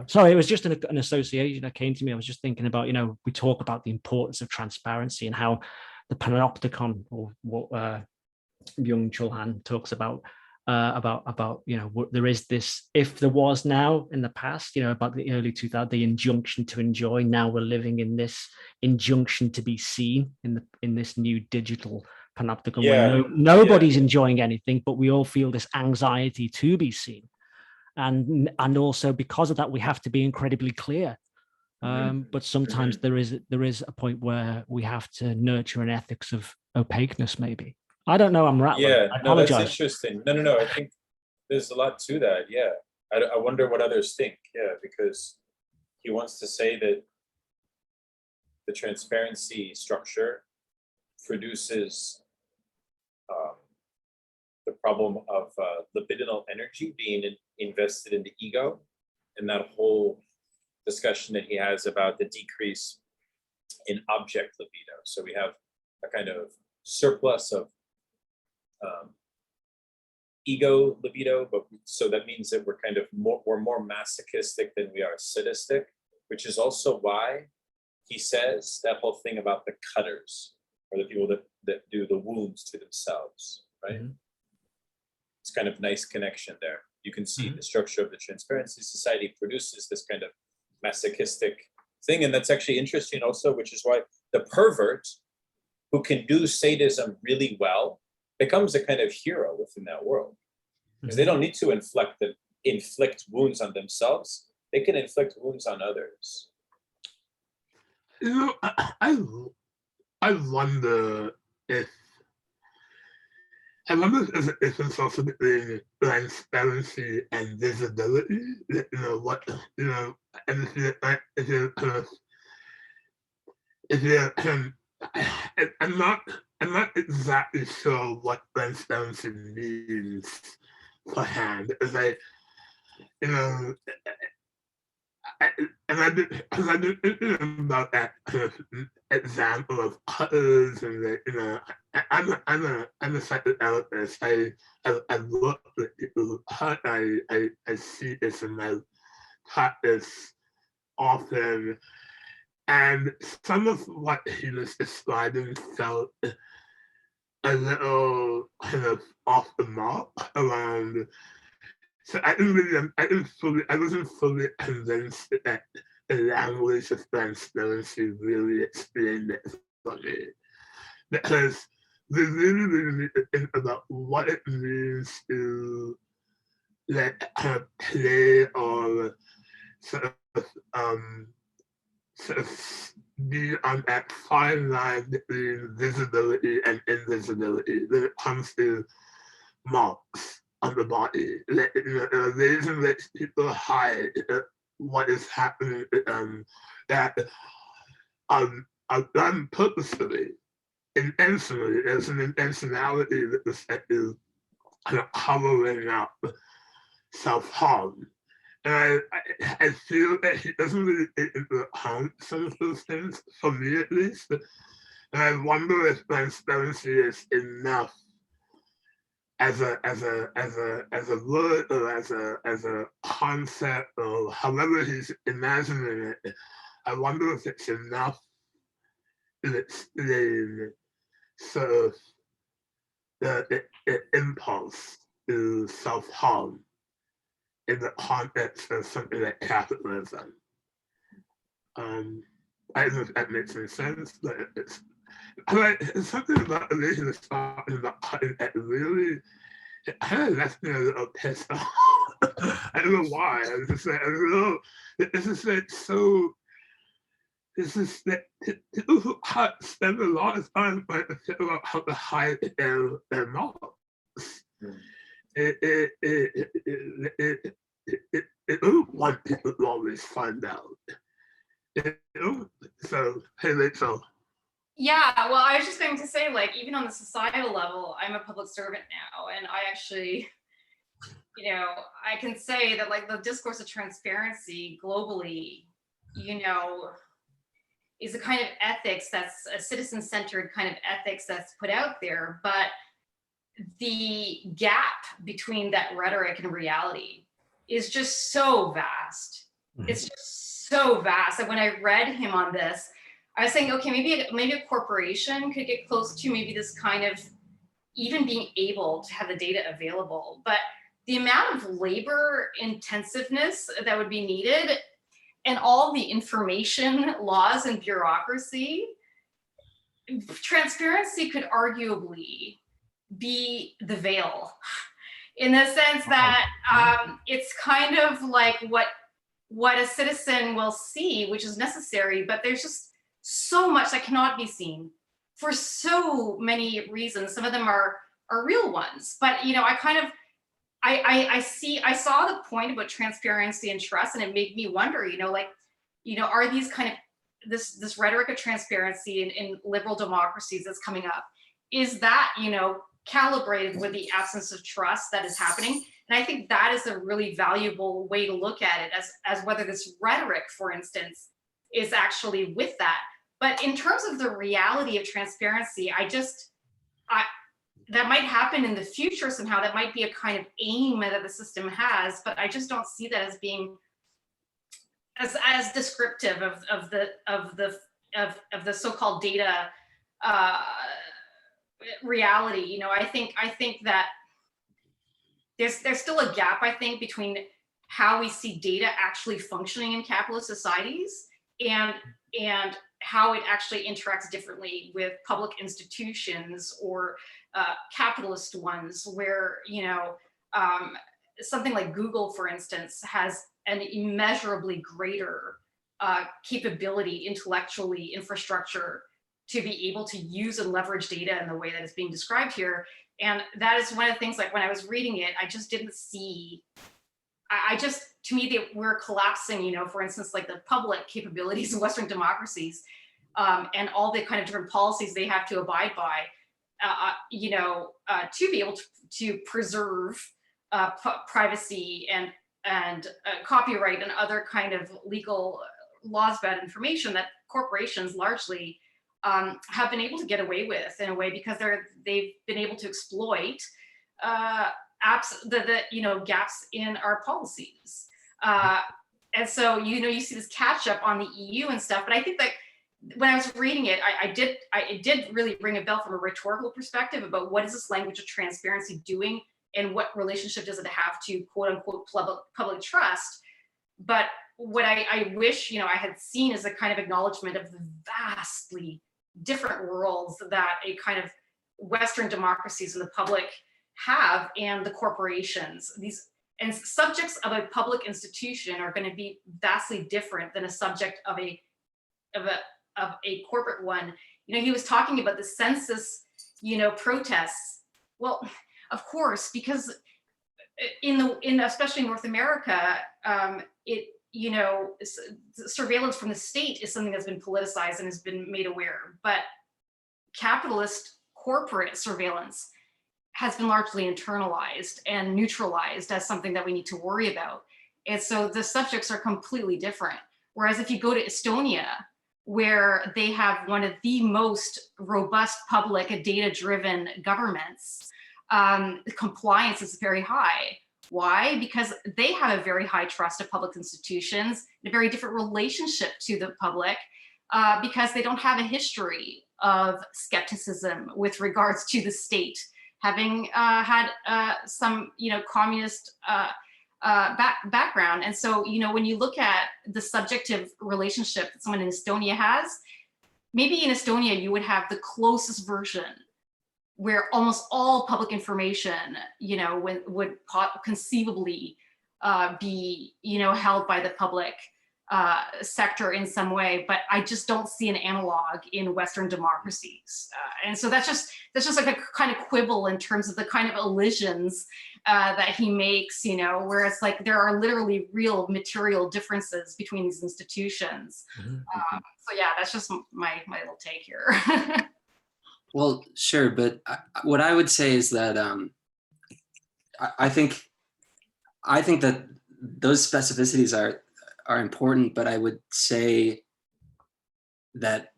Sorry, it was just an association that came to me. I was just thinking about, we talk about the importance of transparency and how the panopticon, or what Byung-Chul talks about there is this, if there was now in the past, about the early 2000s, the injunction to enjoy. Now we're living in this injunction to be seen in this new digital panopticon where nobody's enjoying anything, but we all feel this anxiety to be seen. And also because of that, we have to be incredibly clear. But sometimes there is a point where we have to nurture an ethics of opaqueness, maybe. I don't know, I'm rattling. Yeah, I no, that's apologize. interesting. No, I think there's a lot to that. Yeah, I wonder what others think. Yeah, because he wants to say that the transparency structure produces the problem of libidinal energy being invested in the ego, and that whole discussion that he has about the decrease in object libido. So we have a kind of surplus of ego libido, but so that means that we're more masochistic than we are sadistic, which is also why he says that whole thing about the cutters, or the people that do the wounds to themselves, right? Mm-hmm. It's kind of nice connection there. You can see the structure of the transparency society produces this kind of masochistic thing, and that's actually interesting also, which is why the pervert who can do sadism really well becomes a kind of hero within that world, because they don't need to inflict wounds on themselves. They can inflict wounds on others. I wonder if it's also between transparency and visibility. I'm not exactly sure what transparency means for hand, because I did about that example of cutters, and I'm a psychotherapist. I work with people who cut. I see this in my practice often. And some of what he was describing felt a little kind of off the mark around. So I wasn't fully convinced that the language of transparency really explained it for me. Because we really need to think about what it means to play or sort of be on that fine line between visibility and invisibility when it comes to marks on the body. The reason that people hide what is happening that are done purposefully, intentionally. There's an intentionality with respect to kind of covering up self-harm. And I feel that he doesn't really take into account some of those things, for me at least. And I wonder if transparency is enough as a word, or as a concept, or however he's imagining it. I wonder if it's enough to explain sort of the impulse to self-harm in the context of something like capitalism. I don't know if that makes any sense, but it's something about the way he was talking about cutting that really, it kind of left me a little pissed off. I don't know why. I was just like, it's just like so, it's just that people who cut spend a lot of time trying to figure out how to hide their marks. It don't want people to always find out. So, hey, Rachel. Yeah, well, I was just going to say, like, even on the societal level, I'm a public servant now, and I actually, I can say that, like, the discourse of transparency globally, is a kind of ethics that's a citizen-centered kind of ethics that's put out there, but the gap between that rhetoric and reality is just so vast. It's just so vast. And when I read him on this, I was saying, okay, maybe a corporation could get close to maybe this kind of even being able to have the data available, but the amount of labor intensiveness that would be needed and all the information laws and bureaucracy, transparency could arguably be the veil, in the sense that it's kind of like what a citizen will see, which is necessary, but there's just so much that cannot be seen for so many reasons. Some of them are real ones, but you know, I saw the point about transparency and trust, and it made me wonder, are these kind of this rhetoric of transparency in liberal democracies that's coming up, is that, calibrated with the absence of trust that is happening? And I think that is a really valuable way to look at it, as whether this rhetoric, for instance, is actually with that. But in terms of the reality of transparency, that might happen in the future somehow. That might be a kind of aim that the system has, but I just don't see that as being as descriptive of the so-called data reality. I think that there's still a gap, I think, between how we see data actually functioning in capitalist societies and how it actually interacts differently with public institutions or capitalist ones, where something like Google, for instance, has an immeasurably greater capability intellectually, infrastructure, to be able to use and leverage data in the way that is being described here. And that is one of the things, like when I was reading it, I just didn't see, to me, we're collapsing, for instance, like the public capabilities of Western democracies and all the kind of different policies they have to abide by, to be able to preserve privacy and copyright and other kind of legal laws about information that corporations largely have been able to get away with, in a way, because they've been able to exploit gaps in our policies. And so, you see this catch up on the EU and stuff, but I think that when I was reading it, it did really ring a bell from a rhetorical perspective about what is this language of transparency doing and what relationship does it have to quote unquote public trust. But what I wish, I had seen is a kind of acknowledgement of the vastly different roles that a kind of Western democracies and the public have, and the corporations. And subjects of a public institution are going to be vastly different than a subject of a corporate one. He was talking about the census, protests. Well, of course, because especially North America, surveillance from the state is something that's been politicized and has been made aware, but capitalist corporate surveillance has been largely internalized and neutralized as something that we need to worry about. And so the subjects are completely different. Whereas if you go to Estonia, where they have one of the most robust public data-driven governments, compliance is very high. Why? Because they have a very high trust of public institutions, a very different relationship to the public, because they don't have a history of skepticism with regards to the state, having had some, communist background. And so, when you look at the subjective relationship that someone in Estonia has, maybe in Estonia, you would have the closest version where almost all public information, would conceivably be, held by the public sector in some way. But I just don't see an analog in Western democracies. And so that's just like a kind of quibble in terms of the kind of elisions that he makes, where it's like there are literally real material differences between these institutions. So yeah, that's just my little take here. Well, sure, but what I would say is that I think that those specificities are important, but I would say that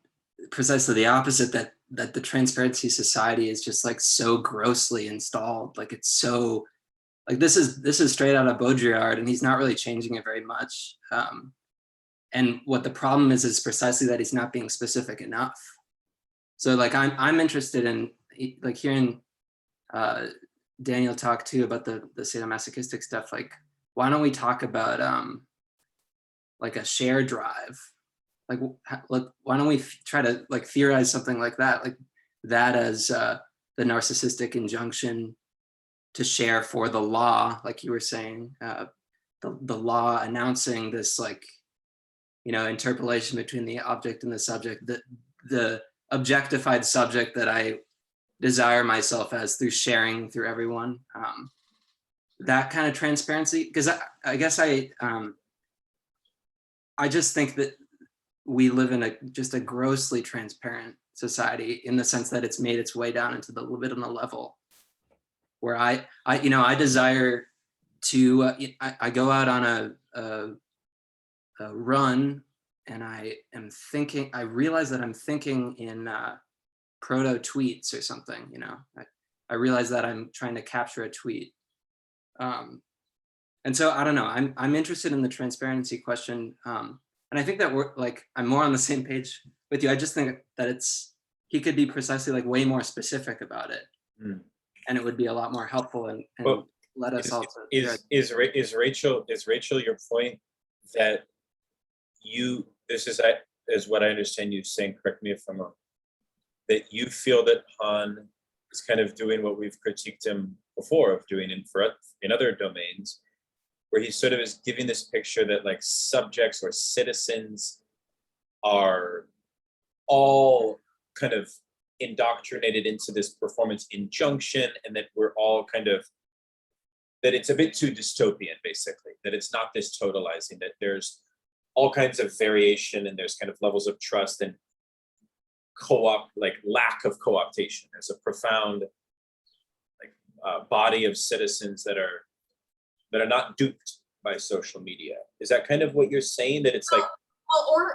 precisely the opposite, that the transparency society is just like so grossly installed. Like it's so, like this is straight out of Baudrillard, and he's not really changing it very much. And what the problem is precisely that he's not being specific enough. So like I'm interested in like hearing Daniel talk too about the sadomasochistic stuff. Like, why don't we talk about like a share drive? Like why don't we try to like theorize something like that as the narcissistic injunction to share for the law, like you were saying, the law announcing this, like, you know, interpolation between the object and the subject, the objectified subject that I desire myself as through sharing through everyone. That kind of transparency, because I guess I just think that we live in just a grossly transparent society, in the sense that it's made its way down into the libidinal level, where I desire to, I go out on a run, and I realize that I'm thinking in proto tweets or something, you know. I realize that I'm trying to capture a tweet. And so I don't know, I'm interested in the transparency question. And I think that I'm more on the same page with you. I just think that he could be precisely like way more specific about it. And it would be a lot more helpful and well, let us all. Is Rachel your point that this is what I understand you saying, correct me if I'm wrong, that you feel that Han is kind of doing what we've critiqued him before of doing in other domains, where he sort of is giving this picture that like subjects or citizens are all kind of indoctrinated into this performance injunction, and that we're all kind of, that it's a bit too dystopian, basically, that it's not this totalizing, that there's all kinds of variation, and there's kind of levels of trust and lack of co-optation. There's a profound body of citizens that are not duped by social media. Is that kind of what you're saying, that it's like,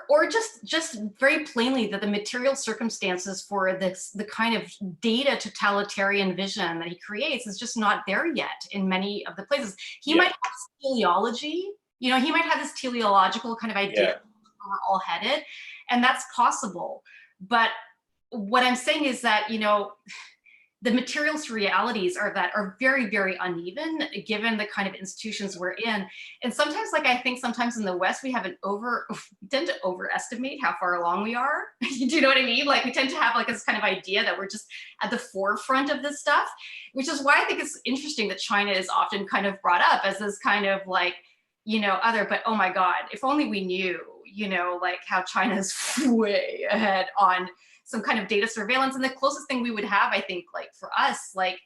or just very plainly that the material circumstances for the kind of data totalitarian vision that he creates is just not there yet in many of the places. He might have this teleology, you know, he might have this teleological kind of idea where we're all headed, and that's possible. But what I'm saying is that, you know, the materialist realities are very, very uneven given the kind of institutions we're in. And sometimes, like, I think sometimes in the West, we tend to overestimate how far along we are. Do you know what I mean? Like, we tend to have like this kind of idea that we're just at the forefront of this stuff, which is why I think it's interesting that China is often kind of brought up as this kind of like, you know, but oh my God, if only we knew, you know, like how China's way ahead on some kind of data surveillance. And the closest thing we would have, I think, like for us, like,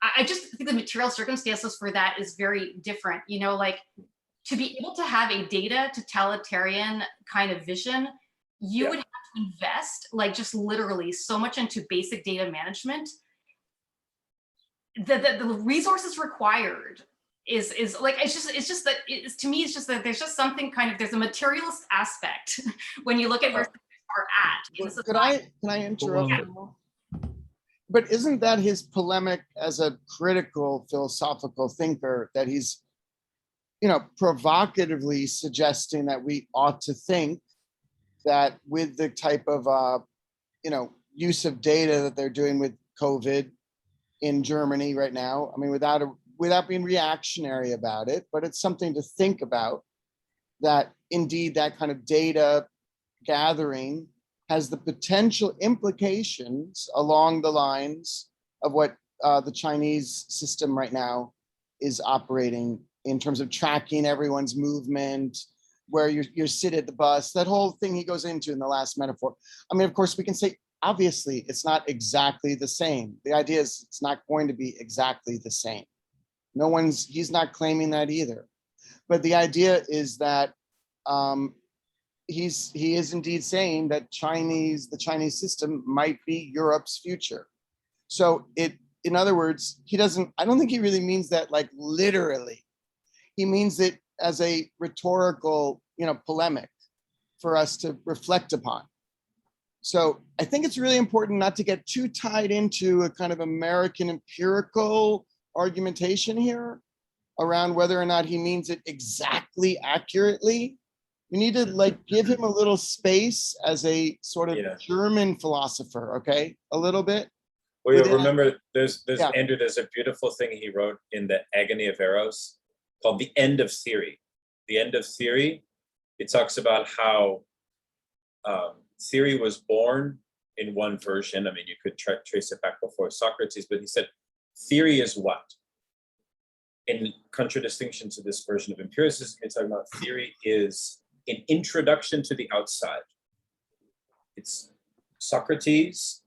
I just think the material circumstances for that is very different, you know, like to be able to have a data totalitarian kind of vision, you would have to invest like just literally so much into basic data management. The resources required is like, to me, it's just that there's just something kind of, there's a materialist aspect when you look at where are at. Can I interrupt? Yeah. But isn't that his polemic as a critical philosophical thinker, that he's, you know, provocatively suggesting that we ought to think that with the type of, you know, use of data that they're doing with COVID in Germany right now, I mean, without being reactionary about it, but it's something to think about, that indeed that kind of data gathering has the potential implications along the lines of what the Chinese system right now is operating in terms of tracking everyone's movement, where you're seated at the bus, that whole thing he goes into in the last metaphor. I mean, of course, we can say, obviously, it's not exactly the same. The idea is it's not going to be exactly the same. He's not claiming that either. But the idea is that he is indeed saying that the Chinese system might be Europe's future. So in other words, I don't think he really means that like literally. He means it as a rhetorical, you know, polemic for us to reflect upon. So I think it's really important not to get too tied into a kind of American empirical argumentation here around whether or not he means it exactly accurately. We need to like give him a little space as a sort of German philosopher, okay? A little bit. Well, you remember Yeah. Andrew, there's a beautiful thing he wrote in The Agony of Eros called The End of Theory. The End of Theory, it talks about how theory was born in one version. I mean, you could trace it back before Socrates, but he said, theory is what? In contradistinction to this version of empiricism, it's talking about theory is an introduction to the outside. It's Socrates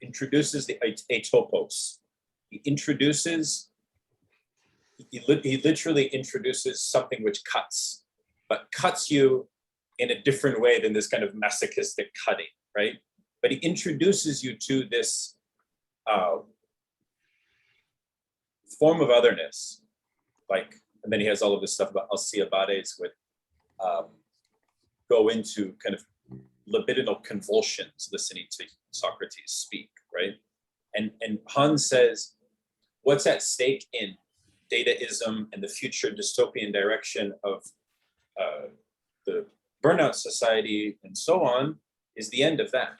introduces the atopos. He literally introduces something which cuts, but cuts you in a different way than this kind of masochistic cutting, right? But he introduces you to this form of otherness, like, and then he has all of this stuff about Alcibiades would go into kind of libidinal convulsions listening to Socrates speak, right? And Hahn says, what's at stake in dataism and the future dystopian direction of the burnout society and so on is the end of that,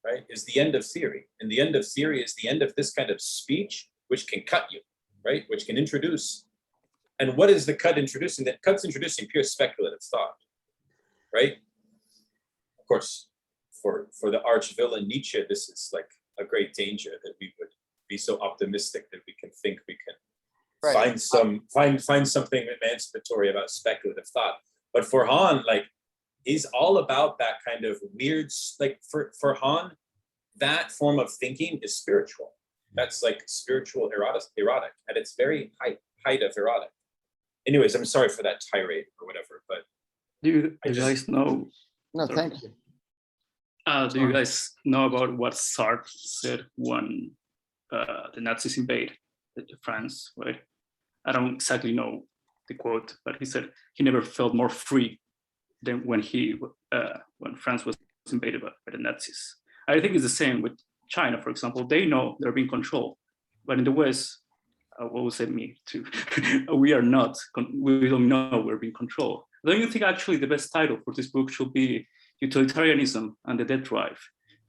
right? Is the end of theory. And the end of theory is the end of this kind of speech, which can cut you, right? Which can introduce. And what is the cut introducing? That cut's introducing pure speculative thought, right? Of course, for the arch villain Nietzsche, this is like a great danger that we would be so optimistic that we can think we can find something emancipatory about speculative thought. But for Hahn, like, he's all about that kind of weird, like for Hahn, that form of thinking is spiritual. That's like spiritual erotic at its very height of erotic. Anyways, I'm sorry for that tirade or whatever, but do you guys know? No, thank you. Do you guys know about what Sartre said when the Nazis invaded France, right? I don't exactly know the quote, but he said he never felt more free than when France was invaded by the Nazis. I think it's the same with China, for example. They know they're being controlled, but in the West, what was it me too? We are not. We don't know we're being controlled. Don't you think actually the best title for this book should be Utilitarianism and the Death Drive?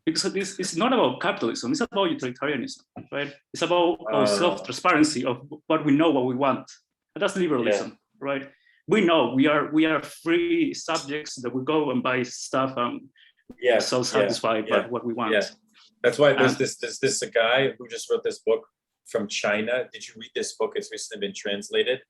Because it's not about capitalism, it's about utilitarianism, right? It's about our self-transparency of what we know, what we want. And that's liberalism, right? We know we are free subjects that we go and buy stuff and so satisfied by what we want. Yeah. That's why there's this a guy who just wrote this book from China. Did you read this book? It's recently been translated.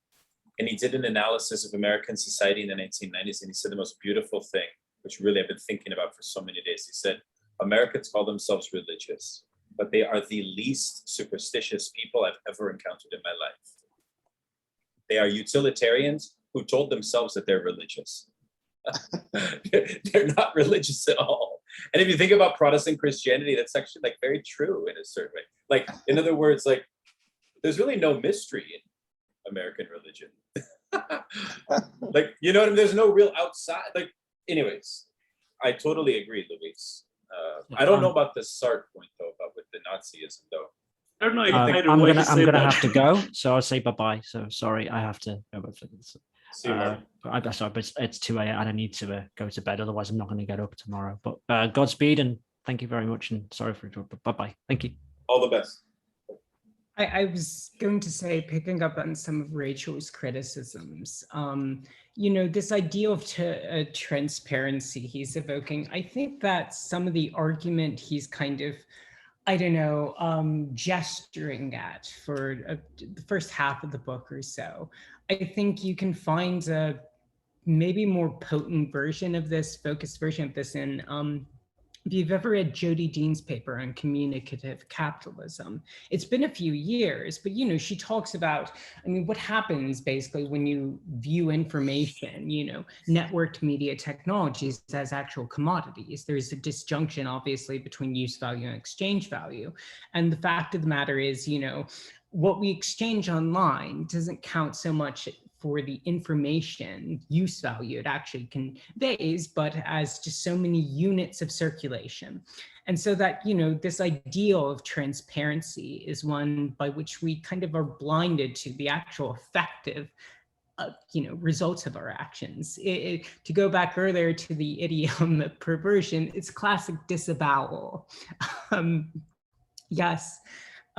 And he did an analysis of American society in the 1990s. And he said the most beautiful thing, which really I've been thinking about for so many days. He said, Americans call themselves religious, but they are the least superstitious people I've ever encountered in my life. They are utilitarians who told themselves that they're religious. They're not religious at all. And if you think about Protestant Christianity, that's actually like very true in a certain way. Like, in other words, like, there's really no mystery in American religion. Like, you know what I mean? There's no real outside. Like, anyways, I totally agree, Luis. I don't know about the Sartre point though, about with the Nazism though. I don't know. I'm gonna have to go, so I'll say bye-bye. So sorry, I have to go. See you, Mark. I'm sorry, but it's 2 a.m. and I need to go to bed. Otherwise, I'm not going to get up tomorrow. But Godspeed and thank you very much. And sorry for interrupting. Bye-bye. Thank you. All the best. I was going to say, picking up on some of Rachel's criticisms, this idea of transparency he's evoking, I think that some of the argument he's kind of, gesturing at for the first half of the book or so, I think you can find a maybe more potent version of this, focused version of this in if you've ever read Jody Dean's paper on communicative capitalism. It's been a few years, but she talks about, what happens basically when you view information, networked media technologies as actual commodities. There's a disjunction, obviously, between use value and exchange value. And the fact of the matter is, what we exchange online doesn't count so much for the information use value it actually conveys, but as just so many units of circulation. And so that, this ideal of transparency is one by which we kind of are blinded to the actual effective results of our actions. To go back earlier to the idiom of perversion, it's classic disavowal. Yes.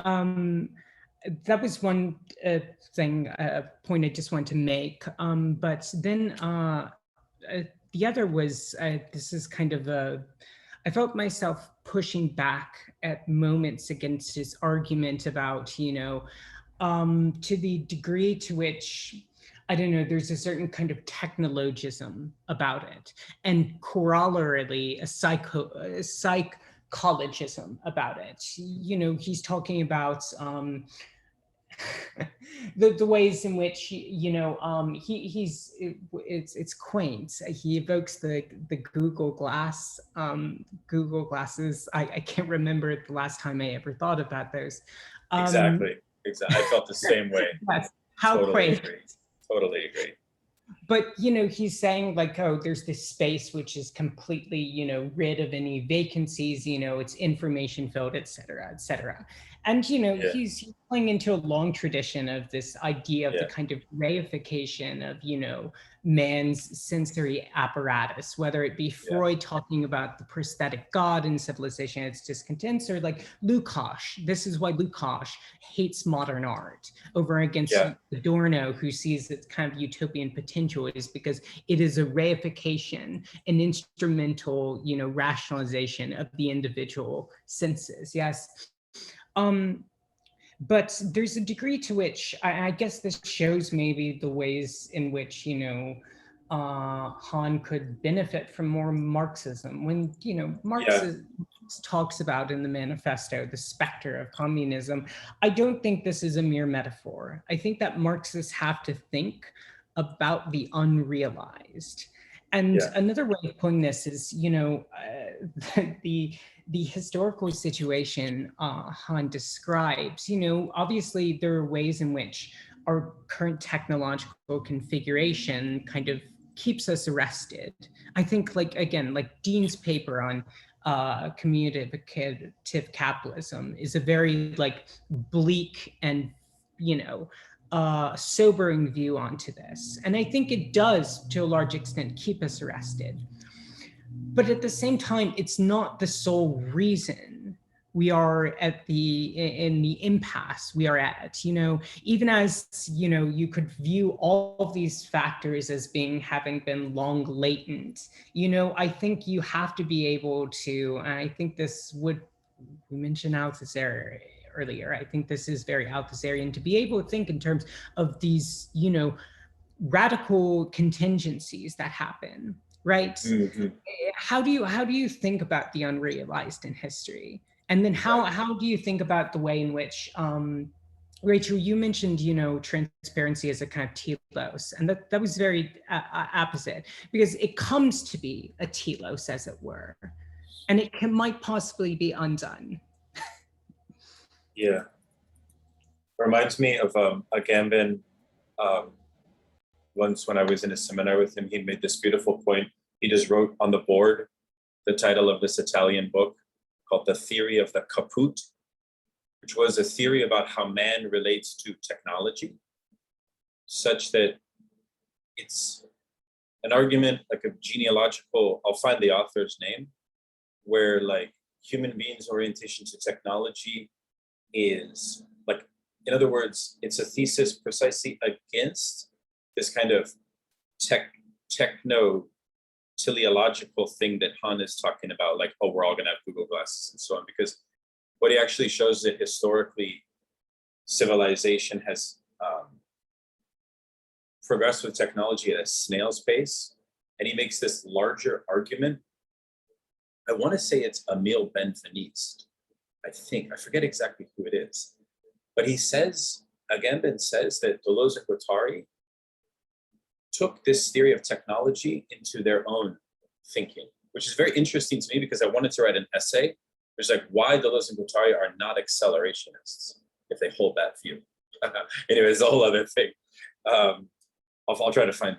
That was one point I just wanted to make. But then the other was, this is kind of I felt myself pushing back at moments against his argument about, to the degree to which, I don't know, there's a certain kind of technologism about it, and corollarily a psychologism about it. He's talking about the ways in which it's quaint. He evokes the Google Glass, Google glasses. I can't remember the last time I ever thought about those. Exactly. I felt the same way. Yes. How totally quaint. agree. Totally agree. But he's saying like, oh, there's this space which is completely rid of any vacancies. It's information filled, et cetera, et cetera. And he's playing into a long tradition of this idea of the kind of reification of man's sensory apparatus, whether it be Freud talking about the prosthetic God in Civilization, its discontents, or like Lukács. This is why Lukács hates modern art over against Adorno, who sees its kind of utopian potential, is because it is a reification, an instrumental, rationalization of the individual senses. Yes. But there's a degree to which I guess this shows maybe the ways in which, Han could benefit from more Marxism. When, Marx talks about in the manifesto, the specter of communism, I don't think this is a mere metaphor. I think that Marxists have to think about the unrealized. And another way of putting this is, the historical situation Han describes, obviously there are ways in which our current technological configuration kind of keeps us arrested. I think like Dean's paper on communicative capitalism is a very like bleak and, sobering view onto this. And I think it does, to a large extent, keep us arrested. But at the same time, it's not the sole reason we are in the impasse we are at. Even as, you could view all of these factors as having been long latent, I think you have to be able to, and I think we mentioned Althusser earlier, I think this is very Althusserian, to be able to think in terms of these, radical contingencies that happen, right? Mm-hmm. How do you think about the unrealized in history? And then how do you think about the way in which, Rachel, you mentioned, transparency as a kind of telos, and that was very apposite, because it comes to be a telos, as it were, and it might possibly be undone. Yeah. Reminds me of Agamben. Once when I was in a seminar with him, he made this beautiful point. He just wrote on the board the title of this Italian book called The Theory of the Caput, which was a theory about how man relates to technology, such that it's an argument like a genealogical, I'll find the author's name, where like human beings' orientation to technology is like, in other words, it's a thesis precisely against this kind of techno-teleological thing that Han is talking about, like, oh, we're all gonna have Google glasses and so on, because what he actually shows is that historically civilization has progressed with technology at a snail's pace. And he makes this larger argument. I wanna say it's Emile Benveniste, I forget exactly who it is. But he says, Agamben says that Deleuze and Guattari took this theory of technology into their own thinking, which is very interesting to me because I wanted to write an essay. There's like why Deleuze and Guattari are not accelerationists if they hold that view. Anyway, it's a whole other thing. I'll try to find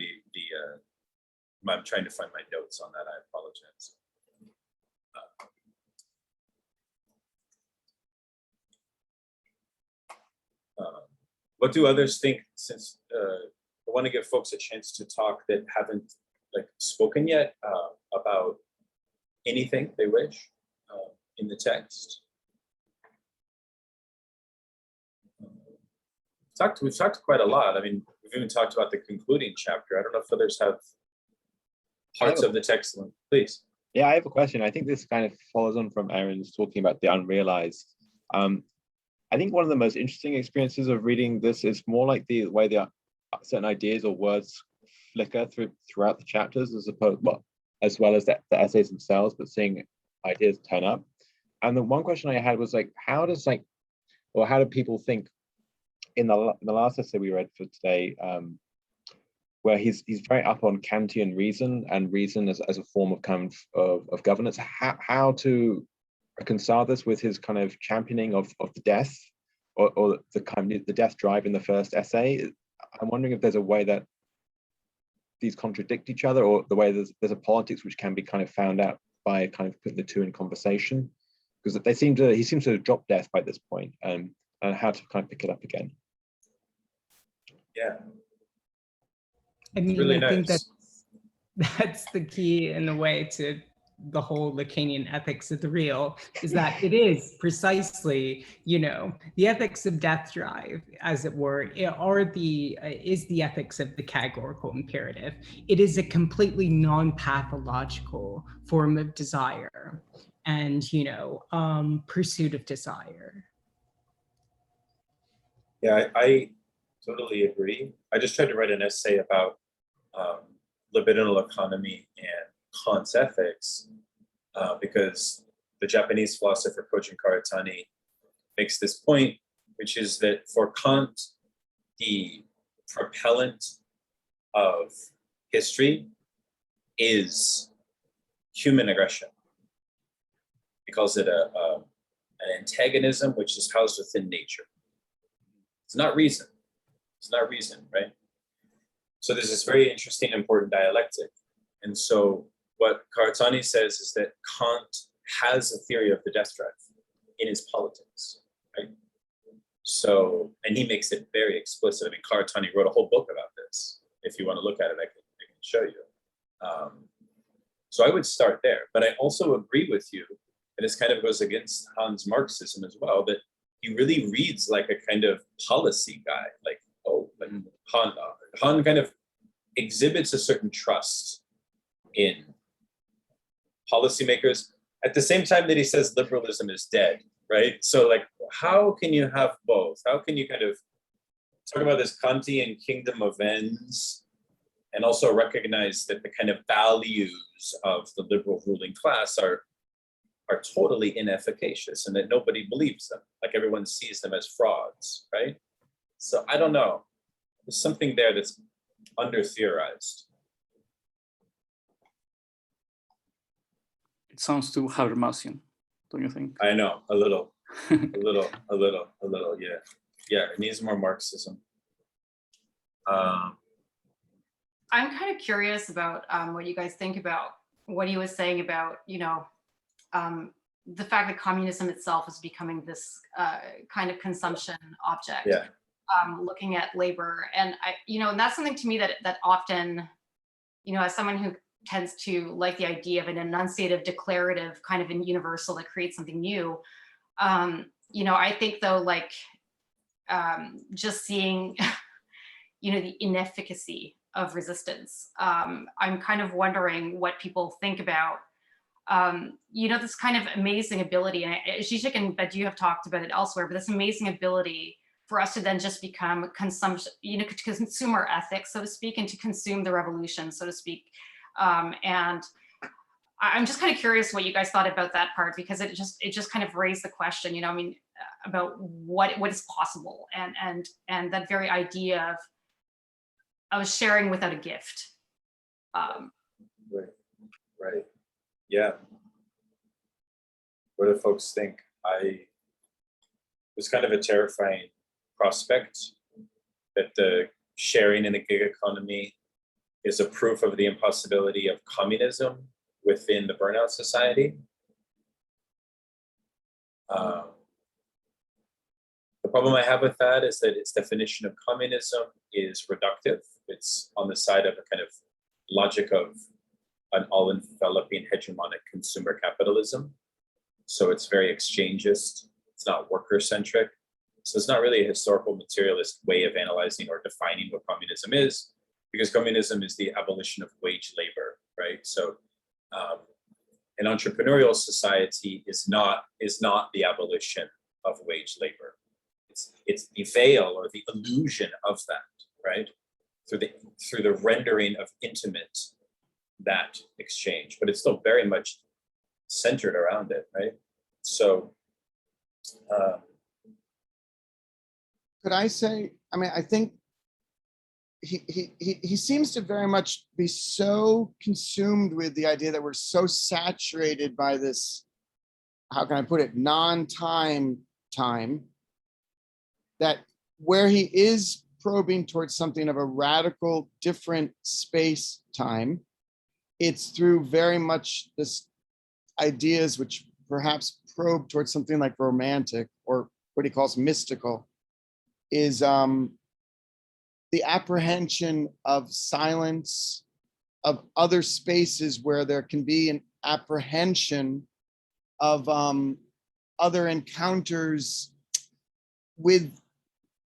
I'm trying to find my notes on that. I apologize. What do others think? Since I want to give folks a chance to talk that haven't spoken yet about anything they wish in the text. We've talked quite a lot. I mean, we've even talked about the concluding chapter. I don't know if others have parts of the text. Please. Yeah, I have a question. I think this kind of follows on from Aaron's talking about the unrealized. I think one of the most interesting experiences of reading this is more like the way the certain ideas or words flicker throughout the chapters, as well as the essays themselves, but seeing ideas turn up. And the one question I had was how do people think in the last essay we read for today, where he's very up on Kantian reason and reason as a form of governance, how to reconcile this with his kind of championing of the death or the death drive in the first essay. I'm wondering if there's a way that these contradict each other, or the way there's a politics which can be kind of found out by kind of putting the two in conversation, because he seems to have dropped death by this point, and how to kind of pick it up again. Yeah. I mean, really I think nice. that's the key in a way to the whole Lacanian ethics of the real, is that it is precisely, the ethics of death drive, as it were, is the ethics of the categorical imperative. It is a completely non-pathological form of desire and, pursuit of desire. Yeah, I totally agree. I just tried to write an essay about libidinal economy and Kant's ethics, because the Japanese philosopher Kojin Karatani makes this point, which is that for Kant, the propellant of history is human aggression. He calls it an antagonism which is housed within nature. It's not reason. It's not reason, right? So there's this very interesting, important dialectic. And so what Karatani says is that Kant has a theory of the death drive in his politics, right? So, and he makes it very explicit. I mean, Karatani wrote a whole book about this. If you want to look at it, I can show you. So I would start there. But I also agree with you, and this kind of goes against Hans Marxism as well, that he really reads like a kind of policy guy, Han kind of exhibits a certain trust in policymakers at the same time that he says liberalism is dead, right? So how can you have both? How can you kind of talk about this Kantian kingdom of ends and also recognize that the kind of values of the liberal ruling class are totally inefficacious and that nobody believes them, everyone sees them as frauds, right? So I don't know, there's something there that's under-theorized. It sounds too Habermasian, don't you think? I know, a little, yeah. Yeah, it needs more Marxism. I'm kind of curious about what you guys think about what he was saying about, the fact that communism itself is becoming this kind of consumption object. Yeah. Looking at labor, and and that's something to me that often, as someone who tends to like the idea of an enunciative, declarative kind of universal that creates something new. I think though, just seeing, the inefficacy of resistance. I'm kind of wondering what people think about, this kind of amazing ability, and Zizek and Badiou have talked about it elsewhere, but this amazing ability for us to then just become consumption, to consume our ethics, so to speak, and to consume the revolution, so to speak. And I'm just kind of curious what you guys thought about that part, because it just kind of raised the question, about what is possible, and that very idea of sharing without a gift. Right. Yeah. What do folks think? It was kind of a terrifying prospect that the sharing in a gig economy is a proof of the impossibility of communism within the burnout society. The problem I have with that is that its definition of communism is reductive. It's on the side of a kind of logic of an all-enveloping hegemonic consumer capitalism. So it's very exchangist. It's not worker-centric. So it's not really a historical materialist way of analyzing or defining what communism is, because communism is the abolition of wage labor, right? So an entrepreneurial society is not the abolition of wage labor. It's the veil or the illusion of that, right? Through the rendering of intimate that exchange, but it's still very much centered around it, right? So could I say, I mean, I think he seems to very much be so consumed with the idea that we're so saturated by this, how can I put it, non-time time, that where he is probing towards something of a radical different space time, it's through very much this ideas which perhaps probe towards something like romantic, or what he calls mystical, is the apprehension of silence, of other spaces where there can be an apprehension of other encounters with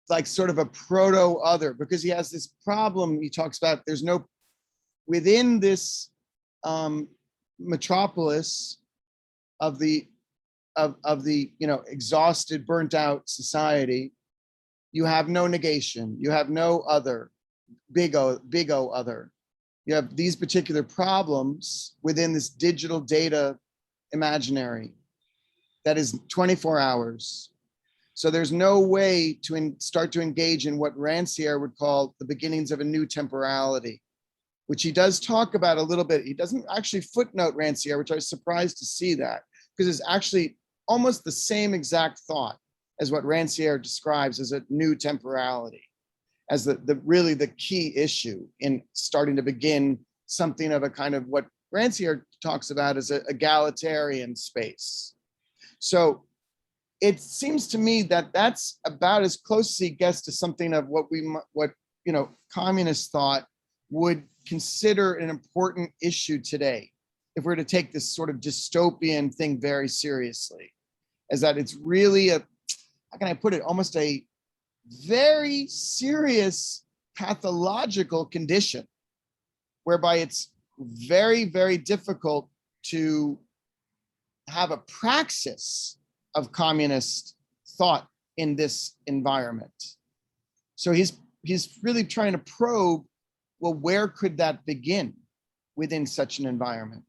like sort of a proto-other, because he has this problem he talks about, there's no, within this metropolis of the exhausted, burnt out society, you have no negation, you have no other, big O other. You have these particular problems within this digital data imaginary that is 24 hours. So there's no way to start to engage in what Rancière would call the beginnings of a new temporality, which he does talk about a little bit. He doesn't actually footnote Rancière, which I was surprised to see that, because it's actually almost the same exact thought as what Rancière describes as a new temporality, as really the key issue in starting to begin something of a kind of what Rancière talks about as an egalitarian space. So it seems to me that that's about as close as he gets to something of what communists thought would consider an important issue today, if we're to take this sort of dystopian thing very seriously, is that it's really a, how can I put it, almost a very serious pathological condition, whereby it's very, very difficult to have a praxis of communist thought in this environment. So he's really trying to probe, well, where could that begin within such an environment?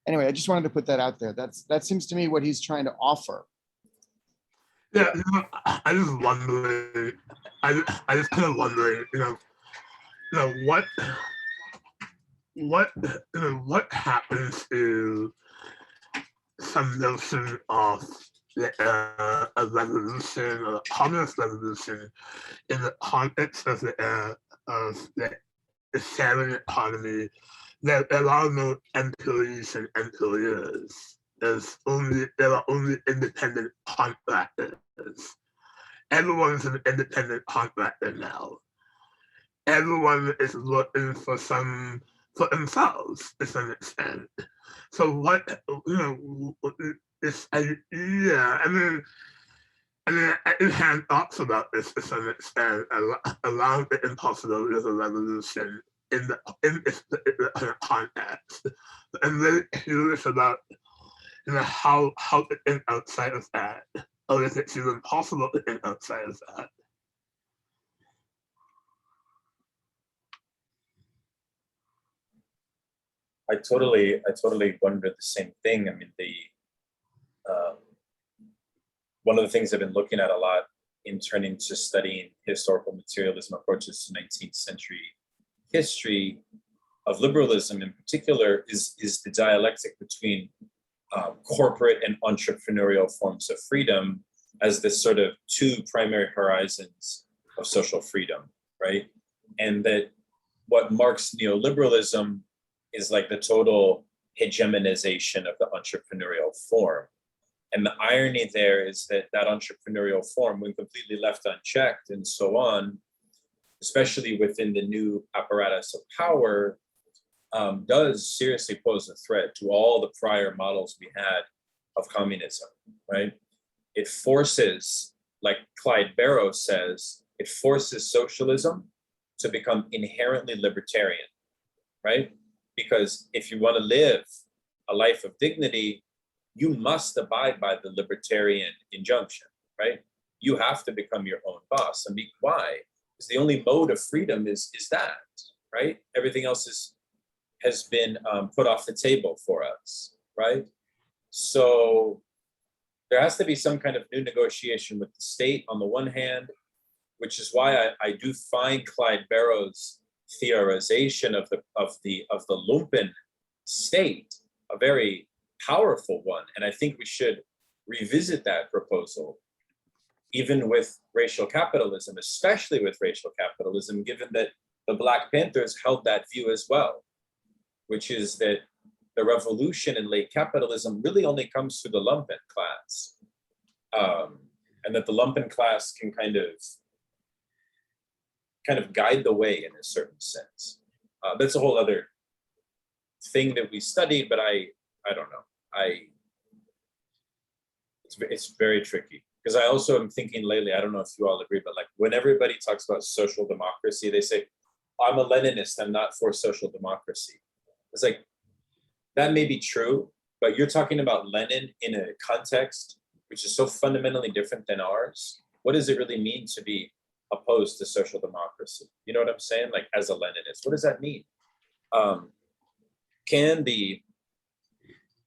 Anyway, I just wanted to put that out there. That seems to me what he's trying to offer. Yeah, I just wondering, I just kind of wondering, what happens to some notion of a revolution or a communist revolution in the context of the sharing economy. There are no employees and employers. There are only independent contractors. Everyone's an independent contractor now. Everyone is looking for themselves to some extent. So what, this idea, Kant talks about this to some extent, around the impossibility of a revolution in the context. I'm really curious about how to think outside of that, or if it's even possible to think outside of that. I totally wonder the same thing. I mean, one of the things I've been looking at a lot in turning to studying historical materialism approaches to 19th century history of liberalism in particular is the dialectic between corporate and entrepreneurial forms of freedom as this sort of two primary horizons of social freedom, right? And that what Marx neoliberalism is like the total hegemonization of the entrepreneurial form. And the irony there is that that entrepreneurial form, when completely left unchecked and so on, especially within the new apparatus of power, does seriously pose a threat to all the prior models we had of communism, right? It forces, like Clyde Barrow says, it forces socialism to become inherently libertarian, right? Because if you want to live a life of dignity, you must abide by the libertarian injunction, right? You have to become your own boss. And why? Because the only mode of freedom is that, right? Everything else has been put off the table for us, right? So there has to be some kind of new negotiation with the state on the one hand, which is why I do find Clyde Barrow's theorization of the lumpen state a very powerful one. And I think we should revisit that proposal, even with racial capitalism, especially with racial capitalism, given that the Black Panthers held that view as well, which is that the revolution in late capitalism really only comes through the lumpen class. And that the lumpen class can kind of guide the way in a certain sense. That's a whole other thing that we studied, but I don't know. It's very tricky, because I also am thinking lately, I don't know if you all agree, but like when everybody talks about social democracy, they say, I'm a Leninist, I'm not for social democracy. It's like, that may be true, but you're talking about Lenin in a context which is so fundamentally different than ours. What does it really mean to be opposed to social democracy? You know what I'm saying? Like, as a Leninist, what does that mean? Can the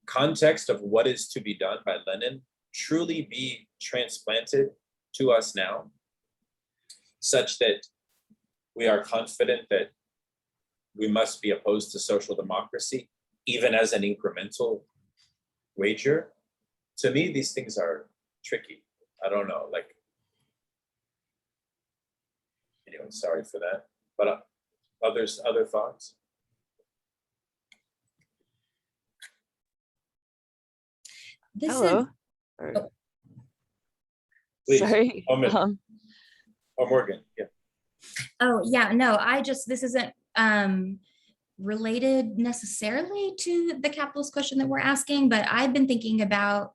context of what is to be done by Lenin truly be transplanted to us now, such that we are confident that we must be opposed to social democracy, even as an incremental wager? To me, these things are tricky. I don't know, like, anyway, sorry for that. But other thoughts? This Hello. Please. Sorry. Morgan, yeah. Oh, yeah, no, this isn't related necessarily to the capitalist question that we're asking, but I've been thinking about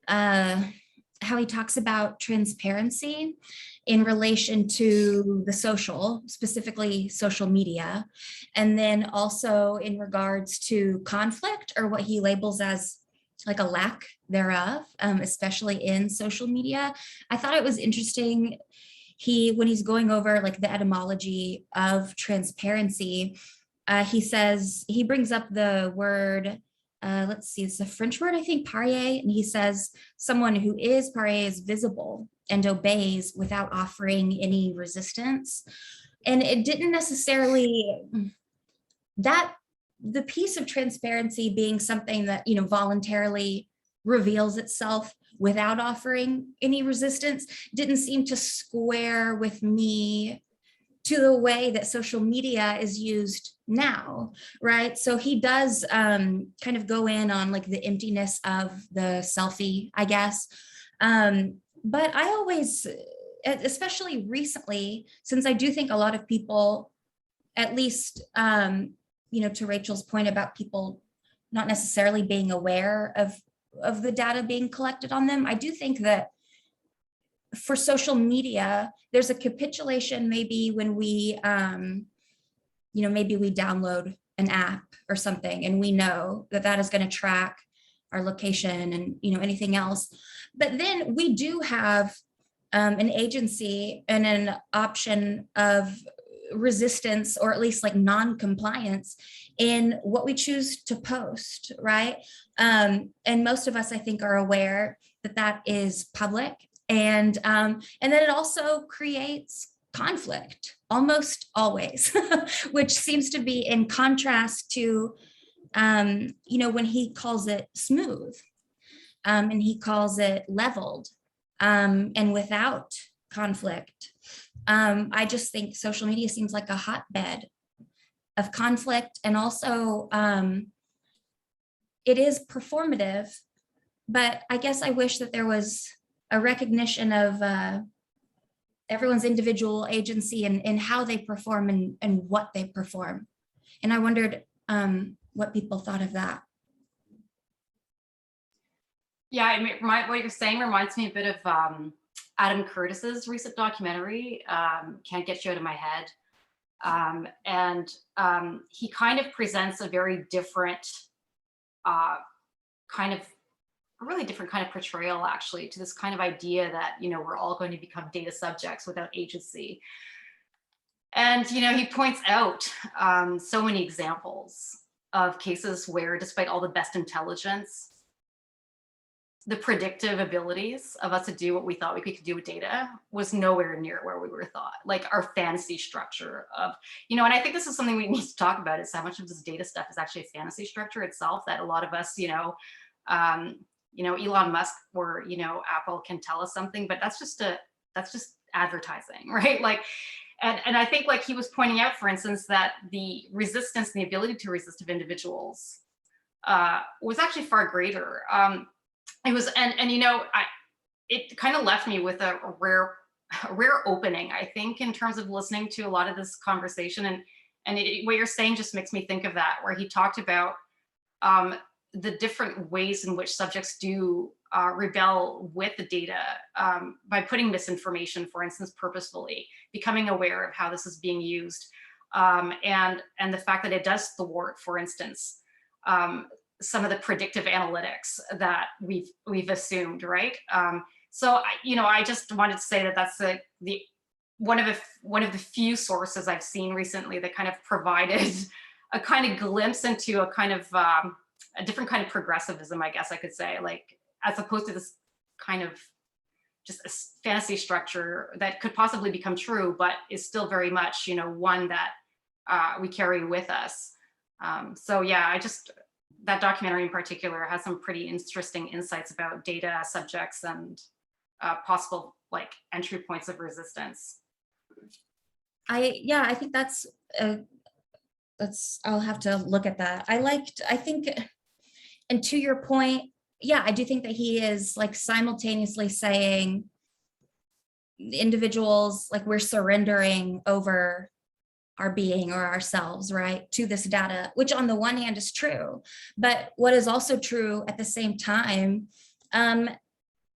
how he talks about transparency in relation to the social, specifically social media, and then also in regards to conflict, or what he labels as like a lack thereof, especially in social media. I thought it was interesting, when he's going over like the etymology of transparency, he brings up the word, let's see, it's a French word, I think, parier, and he says someone who is parier is visible and obeys without offering any resistance. And it didn't necessarily, the piece of transparency being something that, voluntarily reveals itself without offering any resistance, didn't seem to square with me to the way that social media is used now, right? So he does kind of go in on like the emptiness of the selfie, I guess. But I always, especially recently, since I do think a lot of people, at least, to Rachel's point about people not necessarily being aware of the data being collected on them, I do think that for social media, there's a capitulation maybe when we, maybe we download an app or something and we know that is going to track our location and, anything else. But then we do have an agency and an option of resistance, or at least like non-compliance in what we choose to post, right? And most of us, I think, are aware that is public. And then it also creates conflict almost always, which seems to be in contrast to, when he calls it smooth, and he calls it leveled, and without conflict. I just think social media seems like a hotbed of conflict, and also it is performative, but I guess I wish that there was a recognition of everyone's individual agency and how they perform and what they perform. And I wondered what people thought of that. Yeah, I mean, what you're saying reminds me a bit of Adam Curtis's recent documentary, Can't Get You Out of My Head. He kind of presents a very different a really different kind of portrayal, actually, to this kind of idea that, we're all going to become data subjects without agency. And, he points out so many examples of cases where, despite all the best intelligence, the predictive abilities of us to do what we thought we could do with data was nowhere near where we were thought. Like our fantasy structure of, and I think this is something we need to talk about, is how much of this data stuff is actually a fantasy structure itself, that a lot of us, Elon Musk or, Apple can tell us something, but that's just advertising, right? Like, and I think, like he was pointing out, for instance, that the resistance and the ability to resist of individuals was actually far greater. It was, it kind of left me with a rare opening, I think, in terms of listening to a lot of this conversation. And what you're saying just makes me think of that, where he talked about the different ways in which subjects do rebel with the data by putting misinformation, for instance, purposefully, becoming aware of how this is being used, and the fact that it does thwart, for instance, some of the predictive analytics that we've assumed, right? So I just wanted to say that that's the one of the few sources I've seen recently that kind of provided a kind of glimpse into a kind of a different kind of progressivism, I guess I could say, like, as opposed to this kind of just a fantasy structure that could possibly become true, but is still very much, one that we carry with us. So yeah, that documentary in particular has some pretty interesting insights about data subjects and possible, like, entry points of resistance. I think that's I'll have to look at that. I think, and to your point, yeah, I do think that he is, like, simultaneously saying individuals, like, we're surrendering over our being or ourselves, right, to this data, which on the one hand is true, but what is also true at the same time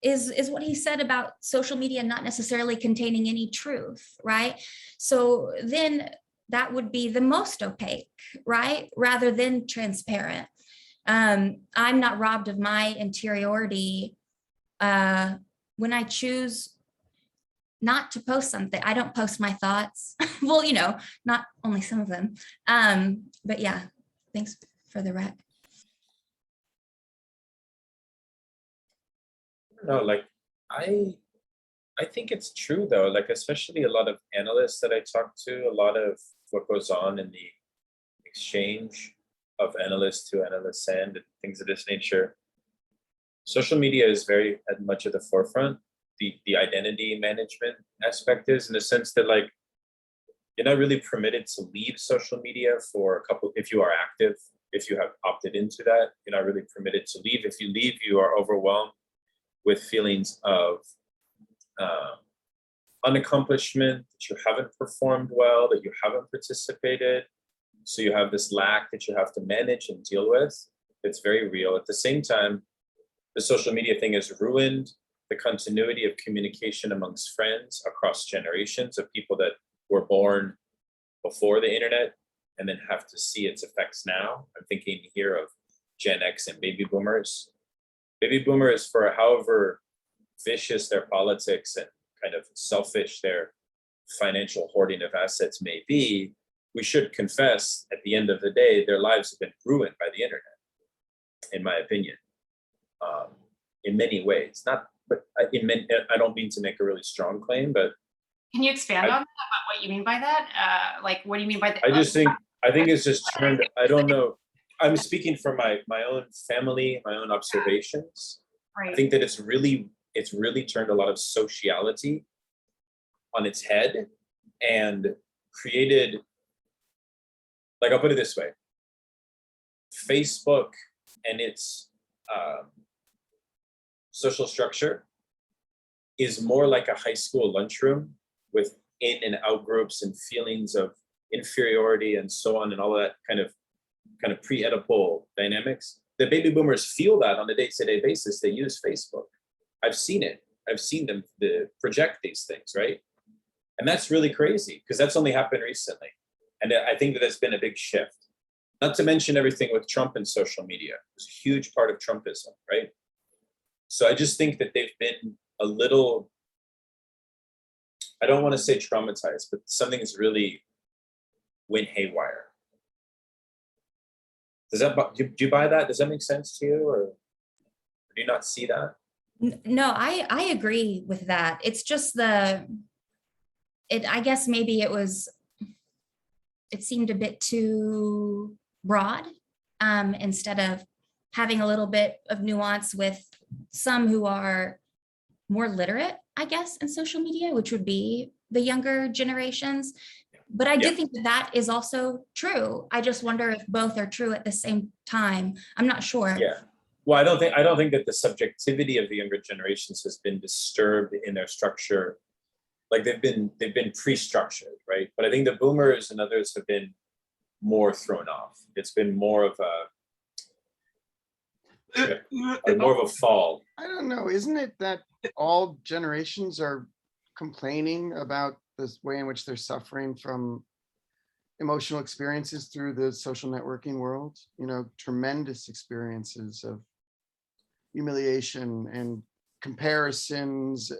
is what he said about social media not necessarily containing any truth, right? So then that would be the most opaque, right, rather than transparent. I'm not robbed of my interiority when I choose not to post something. I don't post my thoughts. Well, not only some of them. But yeah, thanks for the rec. No, like, I think it's true though, like, especially a lot of analysts that I talk to, a lot of what goes on in the exchange of analyst to analyst and things of this nature. Social media is very much at the forefront. The identity management aspect is, in the sense that, like, you're not really permitted to leave social media for a couple, if you are active, if you have opted into that, you're not really permitted to leave. If you leave, you are overwhelmed with feelings of unaccomplishment, that you haven't performed well, that you haven't participated. So you have this lack that you have to manage and deal with. It's very real. At the same time, the social media thing has ruined the continuity of communication amongst friends across generations of people that were born before the internet and then have to see its effects now. I'm thinking here of Gen X and baby boomers. Baby boomers, for however vicious their politics and kind of selfish their financial hoarding of assets may be, we should confess, at the end of the day, their lives have been ruined by the internet, in my opinion, in many ways. I don't mean to make a really strong claim, but can you expand on that, about what you mean by that? Like, what do you mean by that? I think it's just turned, I don't know. I'm speaking from my own family, my own observations. Right. I think that it's really turned a lot of sociality on its head and created, like, I'll put it this way. Facebook and its social structure is more like a high school lunchroom with in and out groups and feelings of inferiority and so on and all that kind of pre-Oedipal dynamics. The baby boomers feel that on a day-to-day basis. They use Facebook. I've seen it. I've seen them project these things, right? And that's really crazy because that's only happened recently. And I think that there's been a big shift. Not to mention everything with Trump and social media. It's a huge part of Trumpism, right? So I just think that they've been a little, I don't want to say traumatized, but something is really went haywire. Do you buy that? Does that make sense to you, or do you not see that? No, I agree with that. It's just I guess maybe it seemed a bit too broad, instead of having a little bit of nuance with some who are more literate, I guess, in social media, which would be the younger generations. But I do think that is also true. I just wonder if both are true at the same time. I'm not sure. Yeah. Well, I don't think that the subjectivity of the younger generations has been disturbed in their structure. Like they've been pre-structured, right? But I think the boomers and others have been more thrown off. It's been more of a fall. I don't know. Isn't it that all generations are complaining about this way in which they're suffering from emotional experiences through the social networking world? You know, tremendous experiences of humiliation and comparisons.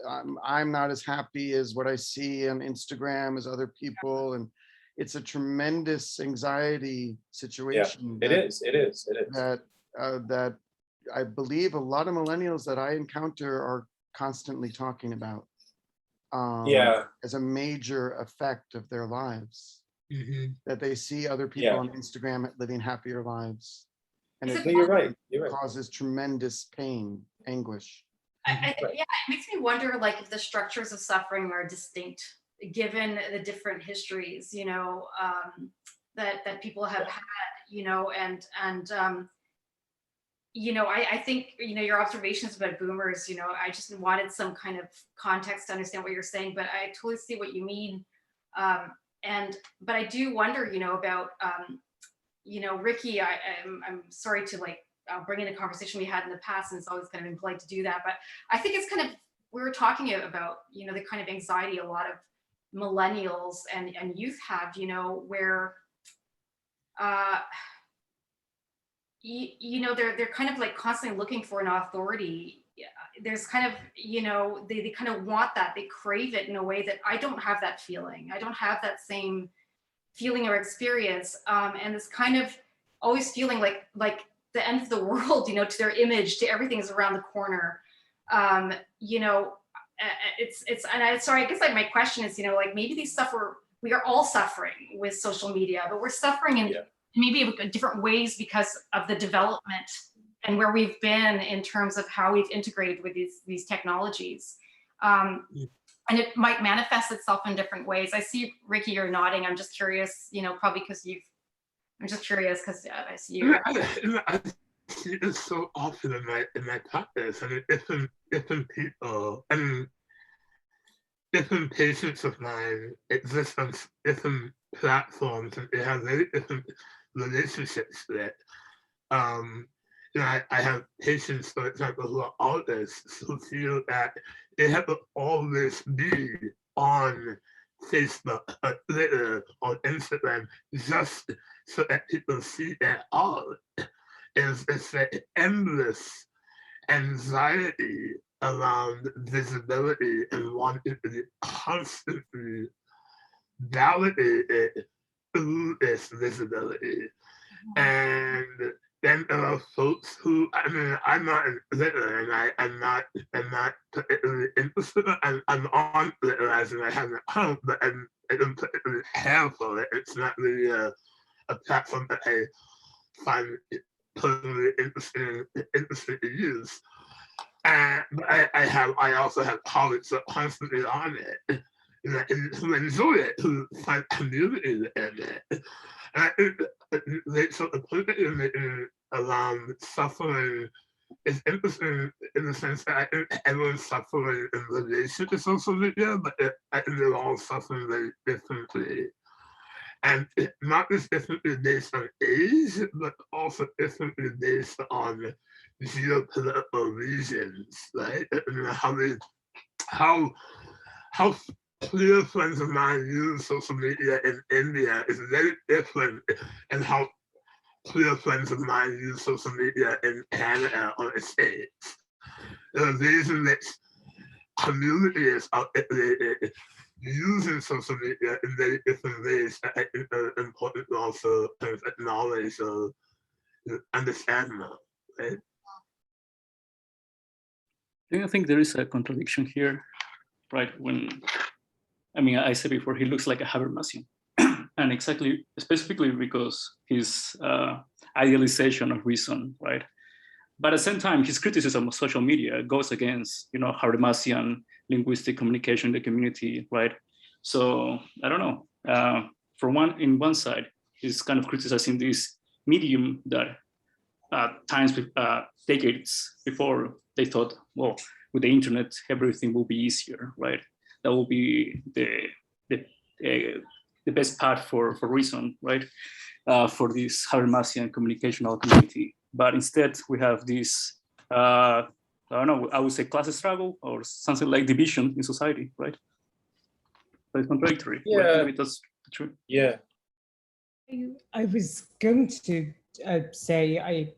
I'm not as happy as what I see on Instagram as other people, and it's a tremendous anxiety situation. Yeah, it is. That I believe a lot of millennials that I encounter are constantly talking about. As a major effect of their lives, that they see other people on Instagram living happier lives, and you're right. Causes tremendous pain, anguish. Yeah, it makes me wonder, like, if the structures of suffering are distinct, given the different histories, you know, that people have had, you know, and you know, I think, you know, your observations about boomers, you know, I just wanted some kind of context to understand what you're saying, but I totally see what you mean. But I do wonder, you know, about, you know, Ricky, I'm sorry to like bring in a conversation we had in the past, and it's always kind of impolite to do that, but I think it's kind of, we were talking about, you know, the kind of anxiety a lot of millennials and youth have, you know, where, you know, they're kind of like constantly looking for an authority. There's kind of, you know, they kind of want that, they crave it in a way that I don't have that feeling. I don't have that same feeling or experience. And it's kind of always feeling like the end of the world, you know, to their image, to everything's around the corner. You know, sorry, I guess like my question is, you know, like maybe we are all suffering with social media, but we're suffering in maybe different ways because of the development and where we've been in terms of how we've integrated with these technologies. And it might manifest itself in different ways. I see, Ricky, you're nodding. I'm just curious, you know, probably because I'm just curious because I see you. I see it so often in my practice, and different people and different patients of mine exist on different platforms, and they have very different relationships with it. You know, I have patients, for example, who are artists who feel that they have to always be on Facebook, or Twitter, or Instagram, just so that people see their art. It's an endless anxiety around visibility and wanting to be constantly validated through this visibility. And then there are folks who, I mean, I'm not in glitter, and I'm not particularly interested. I'm on glitter as in I have it at home, but I don't particularly care for it. It's not really a platform that I find personally interesting to use. And I also have colleagues that are constantly on it. who enjoy it, who find community in it. And I think they sort of put it in around suffering is interesting in the sense that I think everyone's suffering in relation to social media, but I think they're all suffering very differently. And not just differently based on age, but also differently based on geopolitical regions, right? And how clear friends of mine use social media in India is very different, and how clear friends of mine use social media in Canada or the States. There are ways in which communities are using social media in very different ways that I think are important to also kind of acknowledge or understand now, right? I think there is a contradiction here, right? I mean, I said before, he looks like a Habermasian. And specifically because his idealization of reason, right? But at the same time, his criticism of social media goes against, Habermasian linguistic communication in the community, right? So I don't know. In one side, he's kind of criticizing this medium that decades before they thought, well, with the internet, everything will be easier, right? That will be the best path for reason, right? For this Habermasian communicational community. But instead, we have this, I don't know, I would say class struggle or something like division in society, right? So it's contradictory. Yeah. Maybe that's true. Yeah. I was going to say,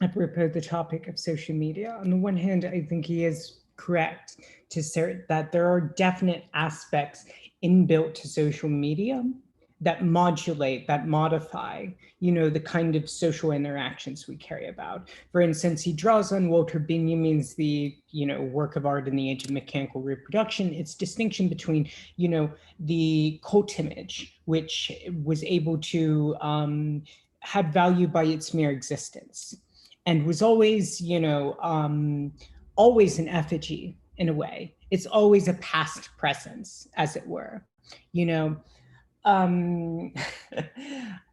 apropos the topic of social media, on the one hand, I think he is correct to assert that there are definite aspects inbuilt to social media that modulate, that modify, the kind of social interactions we carry about. For instance, he draws on Walter Benjamin's work of art in the age of mechanical reproduction, its distinction between, the cult image, which was able to had value by its mere existence, and was always, always an effigy in a way. It's always a past presence, as it were,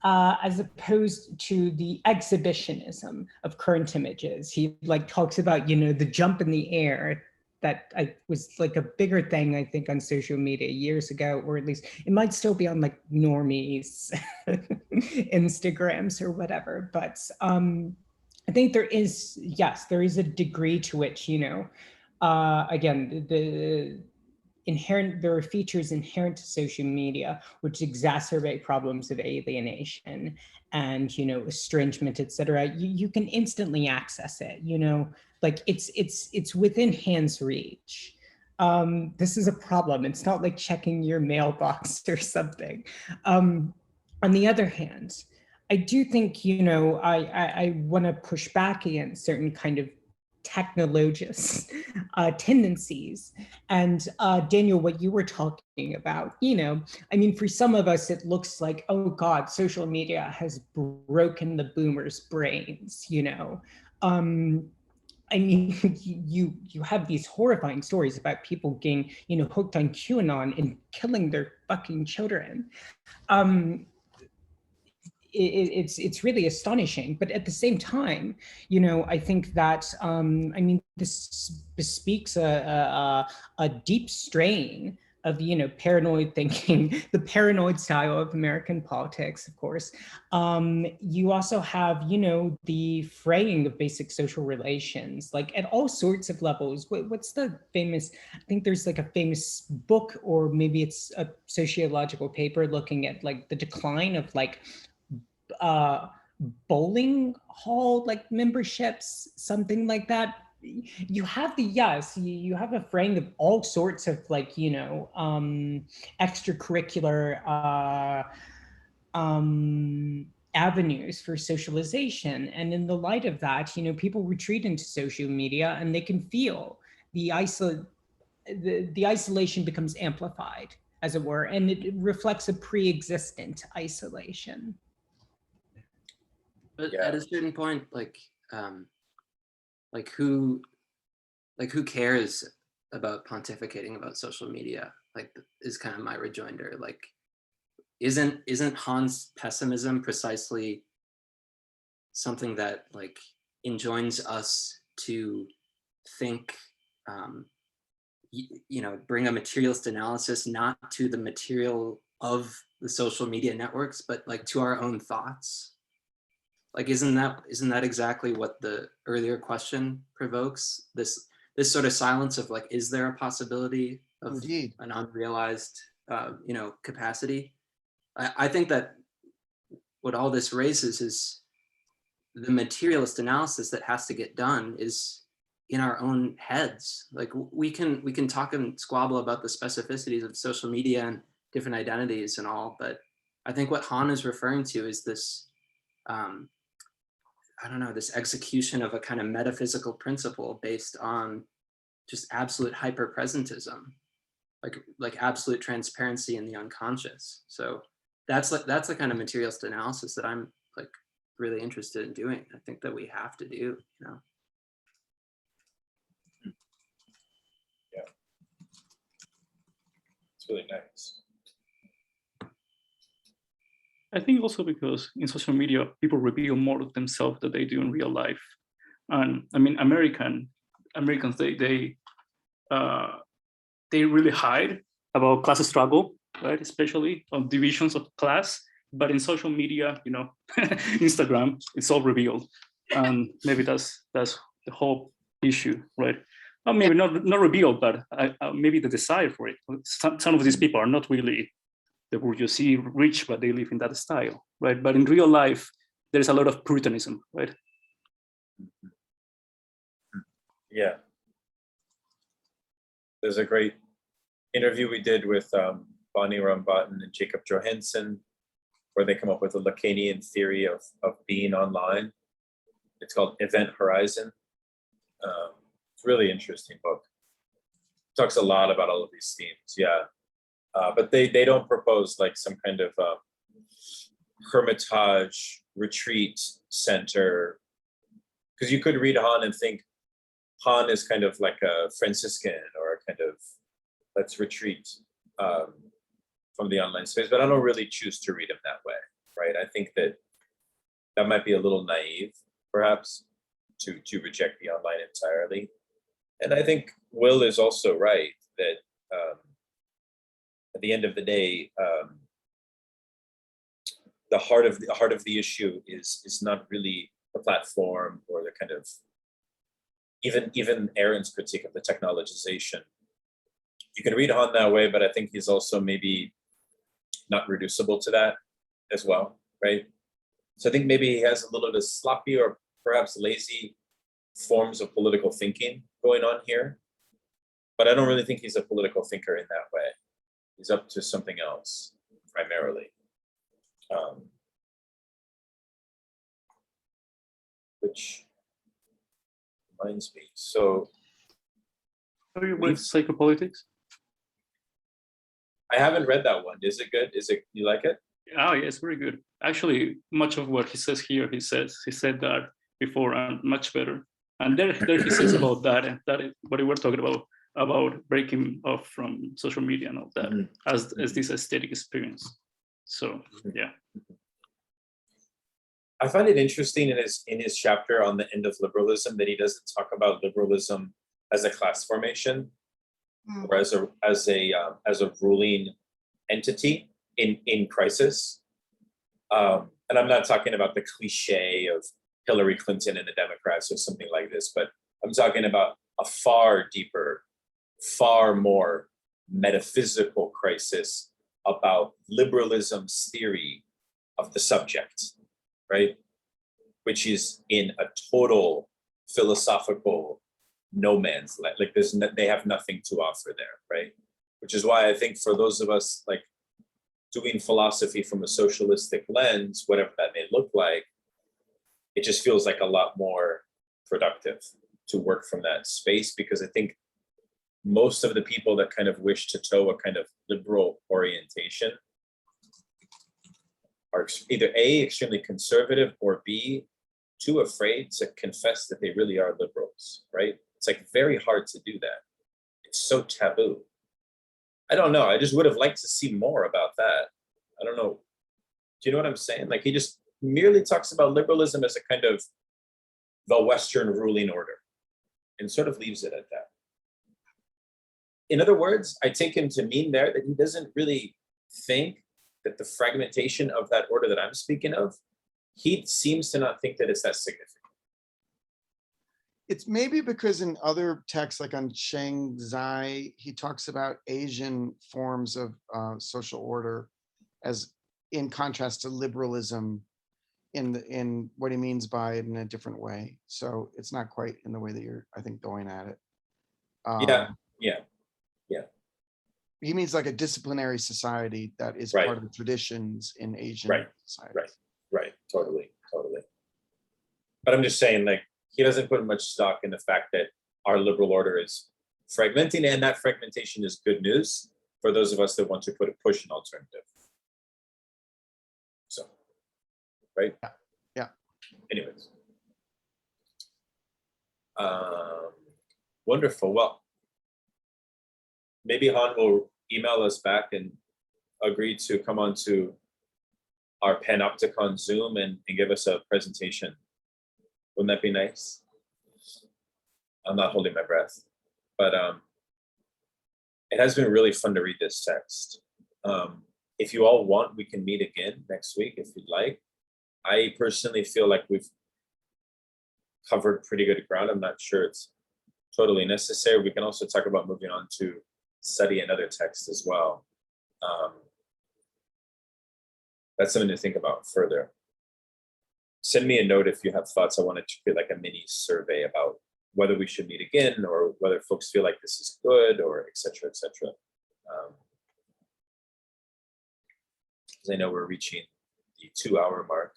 as opposed to the exhibitionism of current images. He talks about, the jump in the air that was a bigger thing, I think, on social media years ago, or at least it might still be on normies, Instagrams or whatever. But I think there is a degree to which, again, there are features inherent to social media which exacerbate problems of alienation and estrangement, etc. You can instantly access it. It's within hand's reach. This is a problem. It's not like checking your mailbox or something. On the other hand, I do think I want to push back against certain kind of technologists tendencies. And Daniel, what you were talking about, for some of us, it looks like, oh God, social media has broken the boomers' brains, you have these horrifying stories about people getting, hooked on QAnon and killing their fucking children. It's really astonishing, but at the same time, I think that this bespeaks a deep strain of paranoid thinking, the paranoid style of American politics, of course. You also have the fraying of basic social relations, at all sorts of levels. What's the famous? I think there's a famous book, or maybe it's a sociological paper looking at the decline of bowling hall memberships, something like that. You have you have a frame of all sorts of extracurricular avenues for socialization, and in the light of that, people retreat into social media and they can feel the isolation becomes amplified, as it were, and it reflects a pre-existent isolation. But at a certain point, who cares about pontificating about social media, like, is kind of my rejoinder. Like, isn't Han's pessimism precisely something that like enjoins us to think, bring a materialist analysis, not to the material of the social media networks, but like to our own thoughts? Like, isn't that exactly what the earlier question provokes? This sort of silence of like, is there a possibility of Indeed. an unrealized, capacity? I think that what all this raises is the materialist analysis that has to get done is in our own heads. Like, we can talk and squabble about the specificities of social media and different identities and all, but I think what Han is referring to is this, this execution of a kind of metaphysical principle based on just absolute hyper-presentism, like absolute transparency in the unconscious. So that's the kind of materialist analysis that I'm like really interested in doing. I think that we have to do, Yeah, it's really nice. I think also because in social media, people reveal more of themselves than they do in real life. And I mean, Americans, they really hide about class struggle, right? Especially on divisions of class. But in social media, Instagram, it's all revealed. And maybe that's the whole issue, right? Or maybe not revealed, but maybe the desire for it. Some of these people are not really the bourgeoisie rich, but they live in that style, right? But in real life, there's a lot of puritanism, right? Yeah. There's a great interview we did with Bonnie Rambatten and Jacob Johansson, where they come up with a Lacanian theory of being online. It's called Event Horizon. It's a really interesting book. Talks a lot about all of these themes, yeah. But they don't propose like some kind of hermitage retreat center, because you could read Han and think Han is kind of like a Franciscan or a kind of let's retreat from the online space, but I don't really choose to read him that way, right? I think that might be a little naive, perhaps, to reject the online entirely. And I think Will is also right that at the end of the day, the heart of the issue is not really the platform or the kind of even Aaron's critique of the technologization. You can read Han that way, but I think he's also maybe not reducible to that as well, right? So I think maybe he has a little bit of sloppy or perhaps lazy forms of political thinking going on here, but I don't really think he's a political thinker in that way. He's up to something else primarily. Which reminds me, so. Have you read Psychopolitics? I haven't read that one. Is it good? You like it? Oh, yeah, it's very good. Actually, much of what he says here, he said that before and much better. And there he says about that, and that is what we were talking about breaking off from social media and all that, as this aesthetic experience. So, yeah. I find it interesting in his chapter on the end of liberalism that he doesn't talk about liberalism as a class formation or as a ruling entity in crisis. And I'm not talking about the cliche of Hillary Clinton and the Democrats or something like this, but I'm talking about a far deeper, far more metaphysical crisis about liberalism's theory of the subject, right? Which is in a total philosophical no man's land. Like they have nothing to offer there, right? Which is why I think for those of us like doing philosophy from a socialistic lens, whatever that may look like, it just feels like a lot more productive to work from that space, because I think most of the people that kind of wish to toe a kind of liberal orientation are either A, extremely conservative, or B, too afraid to confess that they really are liberals, right? It's like very hard to do that. it's so taboo. I don't know. I just would have liked to see more about that. I don't know. Do you know what I'm saying? Like he just merely talks about liberalism as a kind of the Western ruling order and sort of leaves it at that. In other words, I take him to mean there that he doesn't really think that the fragmentation of that order that I'm speaking of, he seems to not think that it's that significant. It's maybe because in other texts, like on Shangzai, he talks about Asian forms of social order as in contrast to liberalism in what he means by it in a different way. So it's not quite in the way that you're, I think, going at it. Yeah. He means like a disciplinary society that is Right. part of the traditions in Asian Right. society. Right. Totally. But I'm just saying, like, he doesn't put much stock in the fact that our liberal order is fragmenting, and that fragmentation is good news for those of us that want to push an alternative. So, right? Yeah. Anyways. Wonderful. Well, maybe Han will email us back and agree to come on to our Panopticon Zoom and give us a presentation. Wouldn't that be nice? I'm not holding my breath, but it has been really fun to read this text. If you all want, we can meet again next week if you'd like. I personally feel like we've covered pretty good ground. I'm not sure it's totally necessary. We can also talk about moving on to study another text as well. That's something to think about further. Send me a note if you have thoughts. I wanted to create like a mini survey about whether we should meet again or whether folks feel like this is good or et cetera, et cetera. Because I know we're reaching the 2-hour mark.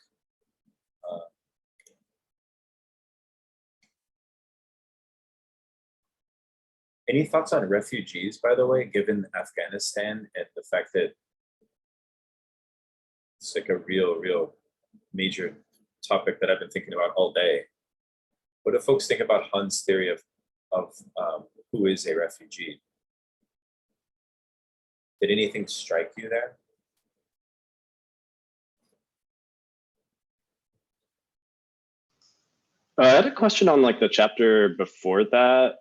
Any thoughts on refugees, by the way, given Afghanistan and the fact that it's like a real major topic that I've been thinking about all day? What do folks think about Han's theory of who is a refugee? Did anything strike you there? I had a question on like the chapter before that,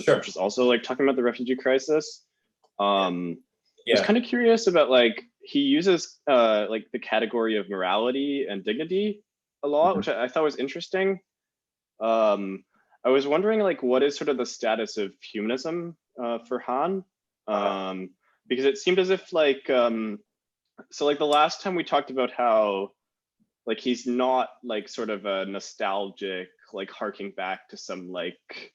Sure. which is also like talking about the refugee crisis. I was Yeah. kind of curious about like he uses like the category of morality and dignity a lot, which I thought was interesting. I was wondering like what is sort of the status of humanism for Han? Because it seemed as if like so like the last time we talked about how like he's not like sort of a nostalgic like harking back to some like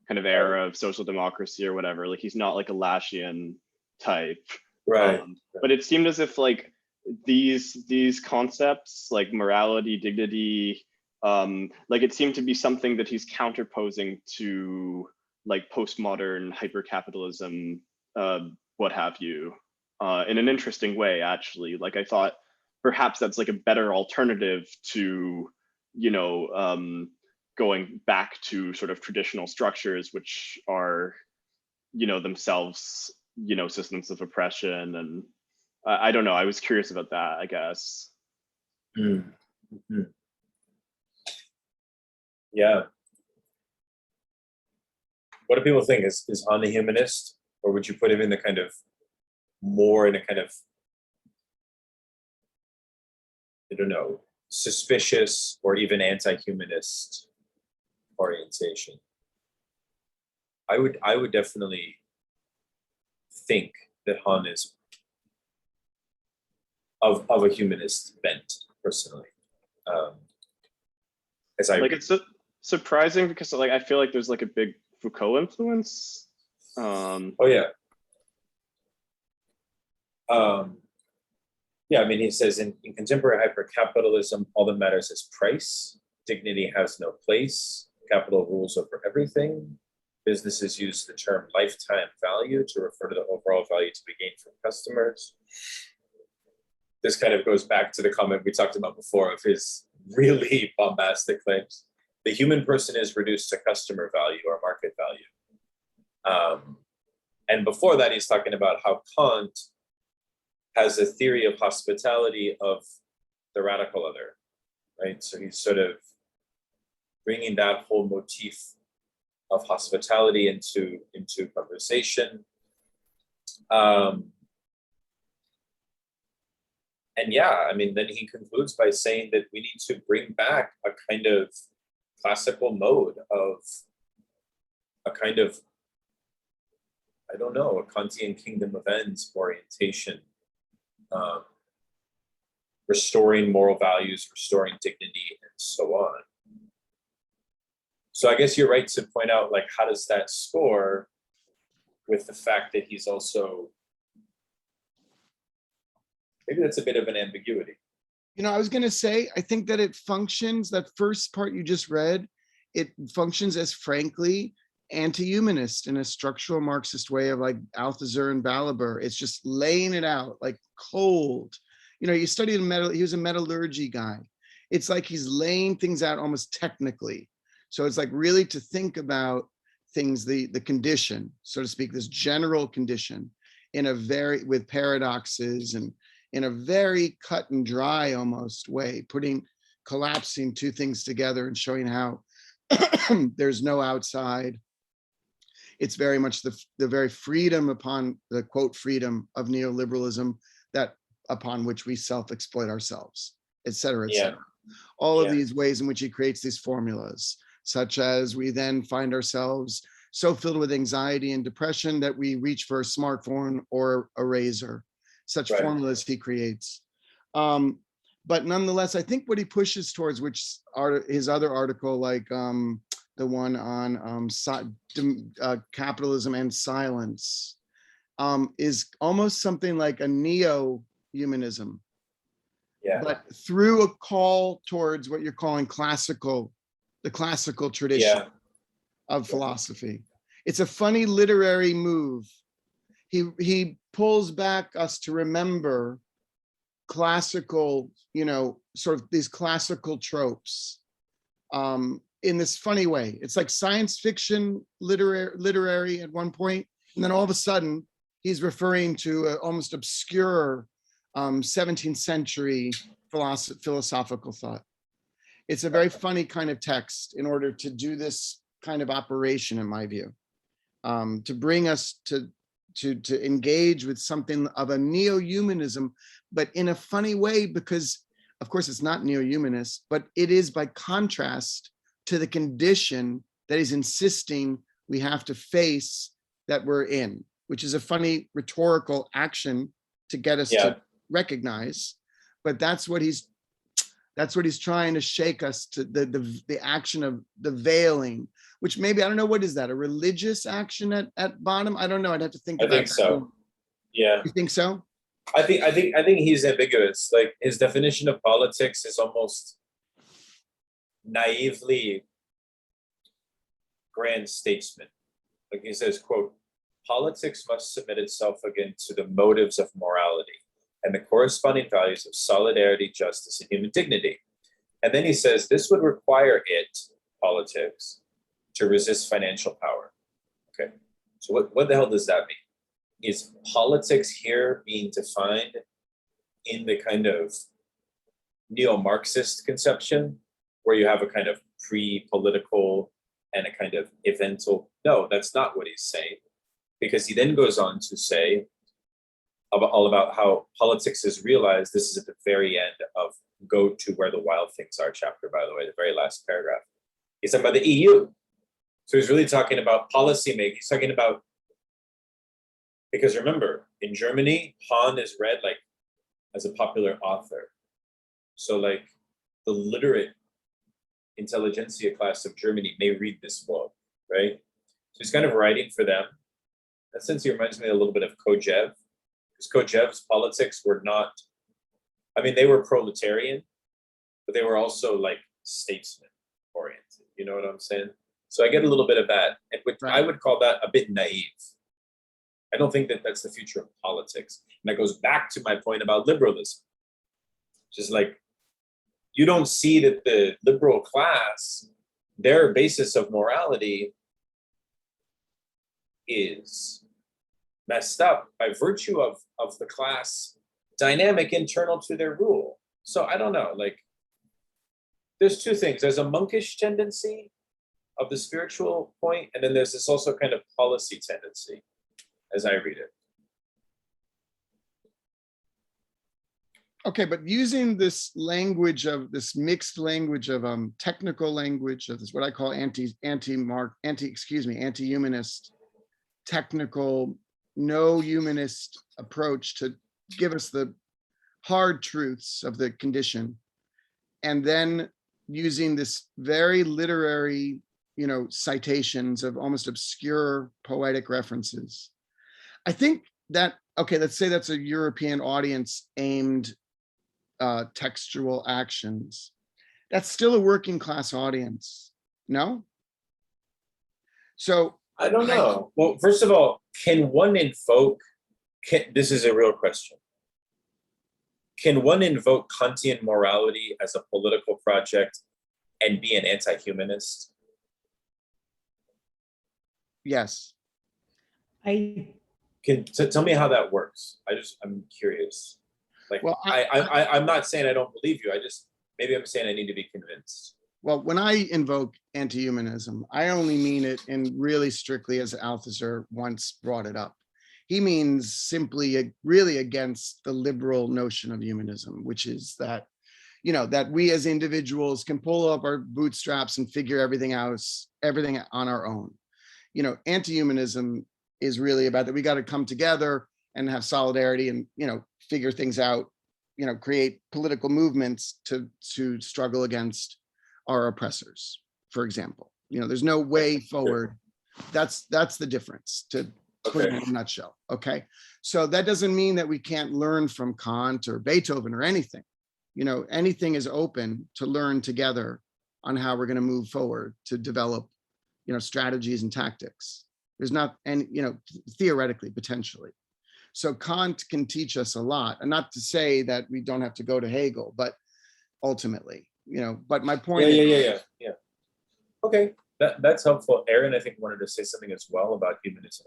kind of era of social democracy or whatever, like he's not like a Lashian type, Right. but it seemed as if like these concepts like morality, dignity, like it seemed to be something that he's counterposing to like postmodern hyper-capitalism, what have you, in an interesting way actually. Like I thought perhaps that's like a better alternative to, you know, going back to sort of traditional structures, which are, you know, themselves, you know, systems of oppression. And I don't know, I was curious about that, I guess. Mm-hmm. Yeah. What do people think? Is Han a humanist, or would you put him in the kind of more in a kind of, I don't know, suspicious or even anti-humanist orientation? I would definitely think that Han is of a humanist bent, personally. As I like it's surprising because like I feel like there's like a big Foucault influence. Oh yeah. Yeah, I mean, he says in contemporary hyper-capitalism, all that matters is price. Dignity has no place. Capital rules over everything. Businesses use the term lifetime value to refer to the overall value to be gained from customers. This kind of goes back to the comment we talked about before of his really bombastic claims. The human person is reduced to customer value or market value. And before that, he's talking about how Kant has a theory of hospitality of the radical other, right? So he's sort of bringing that whole motif of hospitality into conversation. And yeah, I mean, then he concludes by saying that we need to bring back a kind of classical mode of a kind of, I don't know, a Kantian kingdom of ends orientation, restoring moral values, restoring dignity, and so on. So I guess you're right to point out, like, how does that score with the fact that he's also, maybe that's a bit of an ambiguity. You know, I was going to say, I think that it functions, that first part you just read, it functions as frankly anti-humanist in a structural Marxist way of like Althusser and Balaber. It's just laying it out like cold. You know, you studied metal, he was a metallurgy guy. It's like he's laying things out almost technically. So it's like really to think about things, the condition, so to speak, this general condition in a very, with paradoxes and in a very cut and dry almost way, collapsing two things together and showing how there's no outside. It's very much the very freedom upon the quote freedom of neoliberalism that upon which we self-exploit ourselves, et cetera, et cetera. All of these ways in which he creates these formulas, such as we then find ourselves so filled with anxiety and depression that we reach for a smartphone or a razor. Such formulas he creates. But nonetheless, I think what he pushes towards, which his other article, like the one on capitalism and silence, is almost something like a neo-humanism, but through a call towards what you're calling the classical tradition of philosophy. It's a funny literary move. He pulls back us to remember classical, you know, sort of these classical tropes in this funny way. It's like science fiction literary at one point, and then all of a sudden he's referring to an almost obscure 17th century philosophical thought. It's a very funny kind of text in order to do this kind of operation, in my view, to bring us to engage with something of a neo-humanism, but in a funny way, because of course it's not neo-humanist, but it is by contrast to the condition that he's insisting we have to face that we're in, which is a funny rhetorical action to get us to recognize. But that's what he's trying to shake us to, the action of the veiling, which maybe, I don't know, what is that, a religious action at bottom? I don't know, I'd have to think about it. I think so. Yeah. You think so? I think he's ambiguous. Like, his definition of politics is almost naively grand statesman. Like he says, quote, "Politics must submit itself again to the motives of morality and the corresponding values of solidarity, justice, and human dignity." And then he says, this would require politics, to resist financial power. Okay, so what the hell does that mean? Is politics here being defined in the kind of neo-Marxist conception, where you have a kind of pre-political and a kind of eventual? No, that's not what he's saying, because he then goes on to say all about how politics is realized. This is at the very end of Go to Where the Wild Things Are chapter, by the way, the very last paragraph. He's talking about the EU. So he's really talking about policy making. He's talking about, because remember, in Germany, Hahn is read like as a popular author. So like the literate intelligentsia class of Germany may read this book, right? So he's kind of writing for them. In that sense, he reminds me a little bit of Kojève, because Kojève's politics were not, I mean, they were proletarian, but they were also like statesman oriented. You know what I'm saying? So I get a little bit of that, and which I would call that a bit naive. I don't think that that's the future of politics. And that goes back to my point about liberalism. Just like, you don't see that the liberal class, their basis of morality is messed up by virtue of the class dynamic internal to their rule. So I don't know, like, there's two things. There's a monkish tendency of the spiritual point, and then there's this also kind of policy tendency, as I read it. Okay, but using this language of this mixed language of technical language of this, what I call anti-humanist, technical, no humanist approach to give us the hard truths of the condition, and then using this very literary, citations of almost obscure poetic references. I think that, okay, let's say that's a European audience aimed textual actions. That's still a working class audience, no? So I don't know. Well, first of all, can one invoke, this is a real question. Can one invoke Kantian morality as a political project and be an anti-humanist? Yes. Tell me how that works. I'm curious. Like, well, I'm not saying I don't believe you. Maybe I'm saying I need to be convinced. Well, when I invoke anti-humanism, I only mean it in really strictly as Althusser once brought it up. He means simply really against the liberal notion of humanism, which is that, that we as individuals can pull up our bootstraps and figure everything on our own. Anti-humanism is really about that we got to come together and have solidarity and, figure things out, create political movements to struggle against our oppressors, for example. There's no way forward. That's the difference, to put it in a nutshell. Okay. So that doesn't mean that we can't learn from Kant or Beethoven or anything. Anything is open to learn together on how we're going to move forward to develop, strategies and tactics. There's not any, theoretically, potentially. So Kant can teach us a lot, and not to say that we don't have to go to Hegel, but ultimately, but my point is. Yeah. Okay, that's helpful. Aaron, I think, wanted to say something as well about humanism.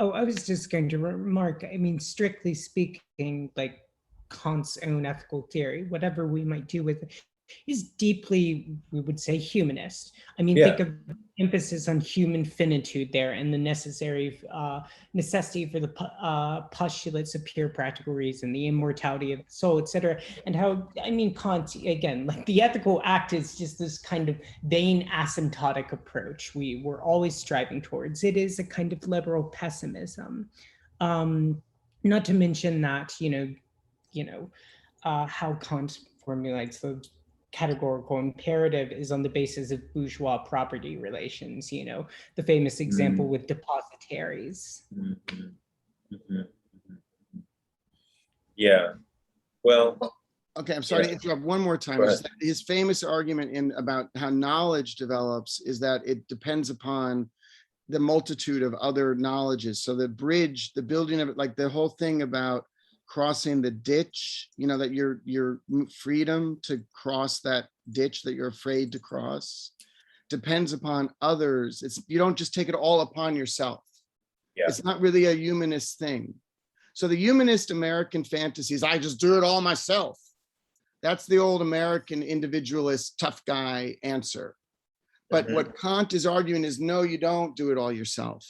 Oh, I was just going to remark, strictly speaking, like Kant's own ethical theory, whatever we might do with it, is deeply, we would say, humanist. Think of emphasis on human finitude there and the necessity for the postulates of pure practical reason, the immortality of the soul, etc. And how, Kant, again, like the ethical act is just this kind of vain asymptotic approach we're always striving towards. It is a kind of liberal pessimism. Not to mention that, how Kant formulates the categorical imperative is on the basis of bourgeois property relations, the famous example with depositaries. Yeah, well. Okay, I'm sorry to interrupt one more time. His famous argument about how knowledge develops is that it depends upon the multitude of other knowledges. So the bridge, the building of it, like the whole thing about crossing the ditch, that your freedom to cross that ditch that you're afraid to cross depends upon others. You don't just take it all upon yourself. It's not really a humanist thing. So the humanist American fantasy is, I just do it all myself. That's the old American individualist tough guy answer. But what Kant is arguing is, no, you don't do it all yourself.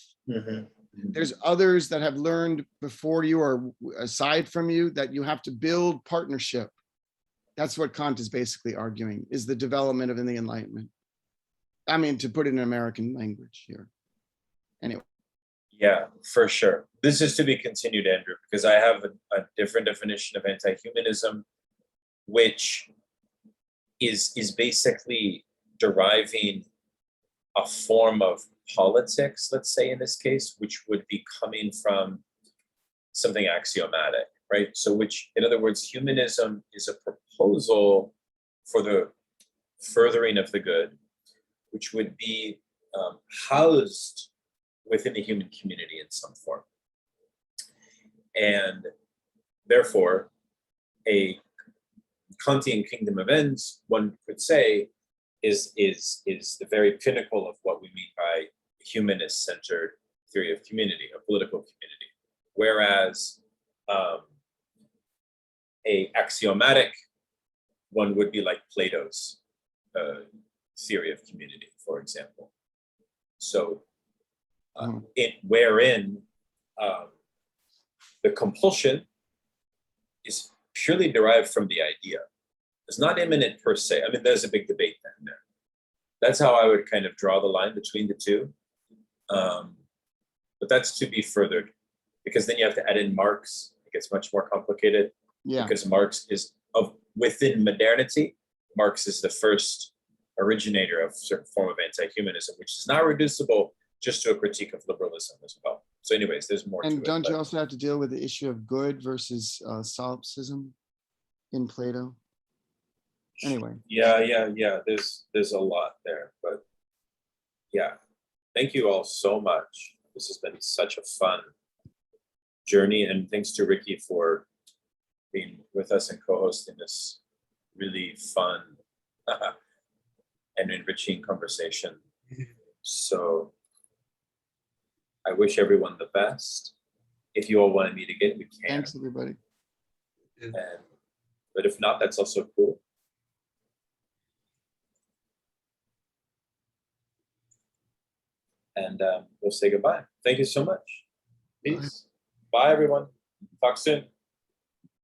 There's others that have learned before you or aside from you, that you have to build partnership. That's what Kant is basically arguing, is the development of the Enlightenment. To put it in American language here. Anyway. Yeah, for sure. This is to be continued, Andrew, because I have a different definition of anti-humanism, which is basically deriving a form of politics, let's say in this case, which would be coming from something axiomatic, right? So which, in other words, humanism is a proposal for the furthering of the good, which would be housed within the human community in some form. And therefore, a Kantian kingdom of ends, one could say, is the very pinnacle of what we mean by humanist-centered theory of community, a political community. Whereas a axiomatic one would be like Plato's theory of community, for example. So wherein the compulsion is purely derived from the idea. It's not immanent per se. I mean, there's a big debate then there. That's how I would kind of draw the line between the two. But that's to be furthered, because then you have to add in Marx. It gets much more complicated. Yeah. Because Marx is within modernity, Marx is the first originator of a certain form of anti-humanism, which is not reducible just to a critique of liberalism as well. So anyways, there's more to And it. don't you also have to deal with the issue of good versus solipsism in Plato? Anyway. Yeah. There's a lot there, but yeah. Thank you all so much. This has been such a fun journey, and thanks to Ricky for being with us and co-hosting this really fun and enriching conversation. So I wish everyone the best. If you all want to meet again, we can. Thanks, everybody. But if not, that's also cool. And we'll say goodbye. Thank you so much. Peace. Bye everyone. Talk soon.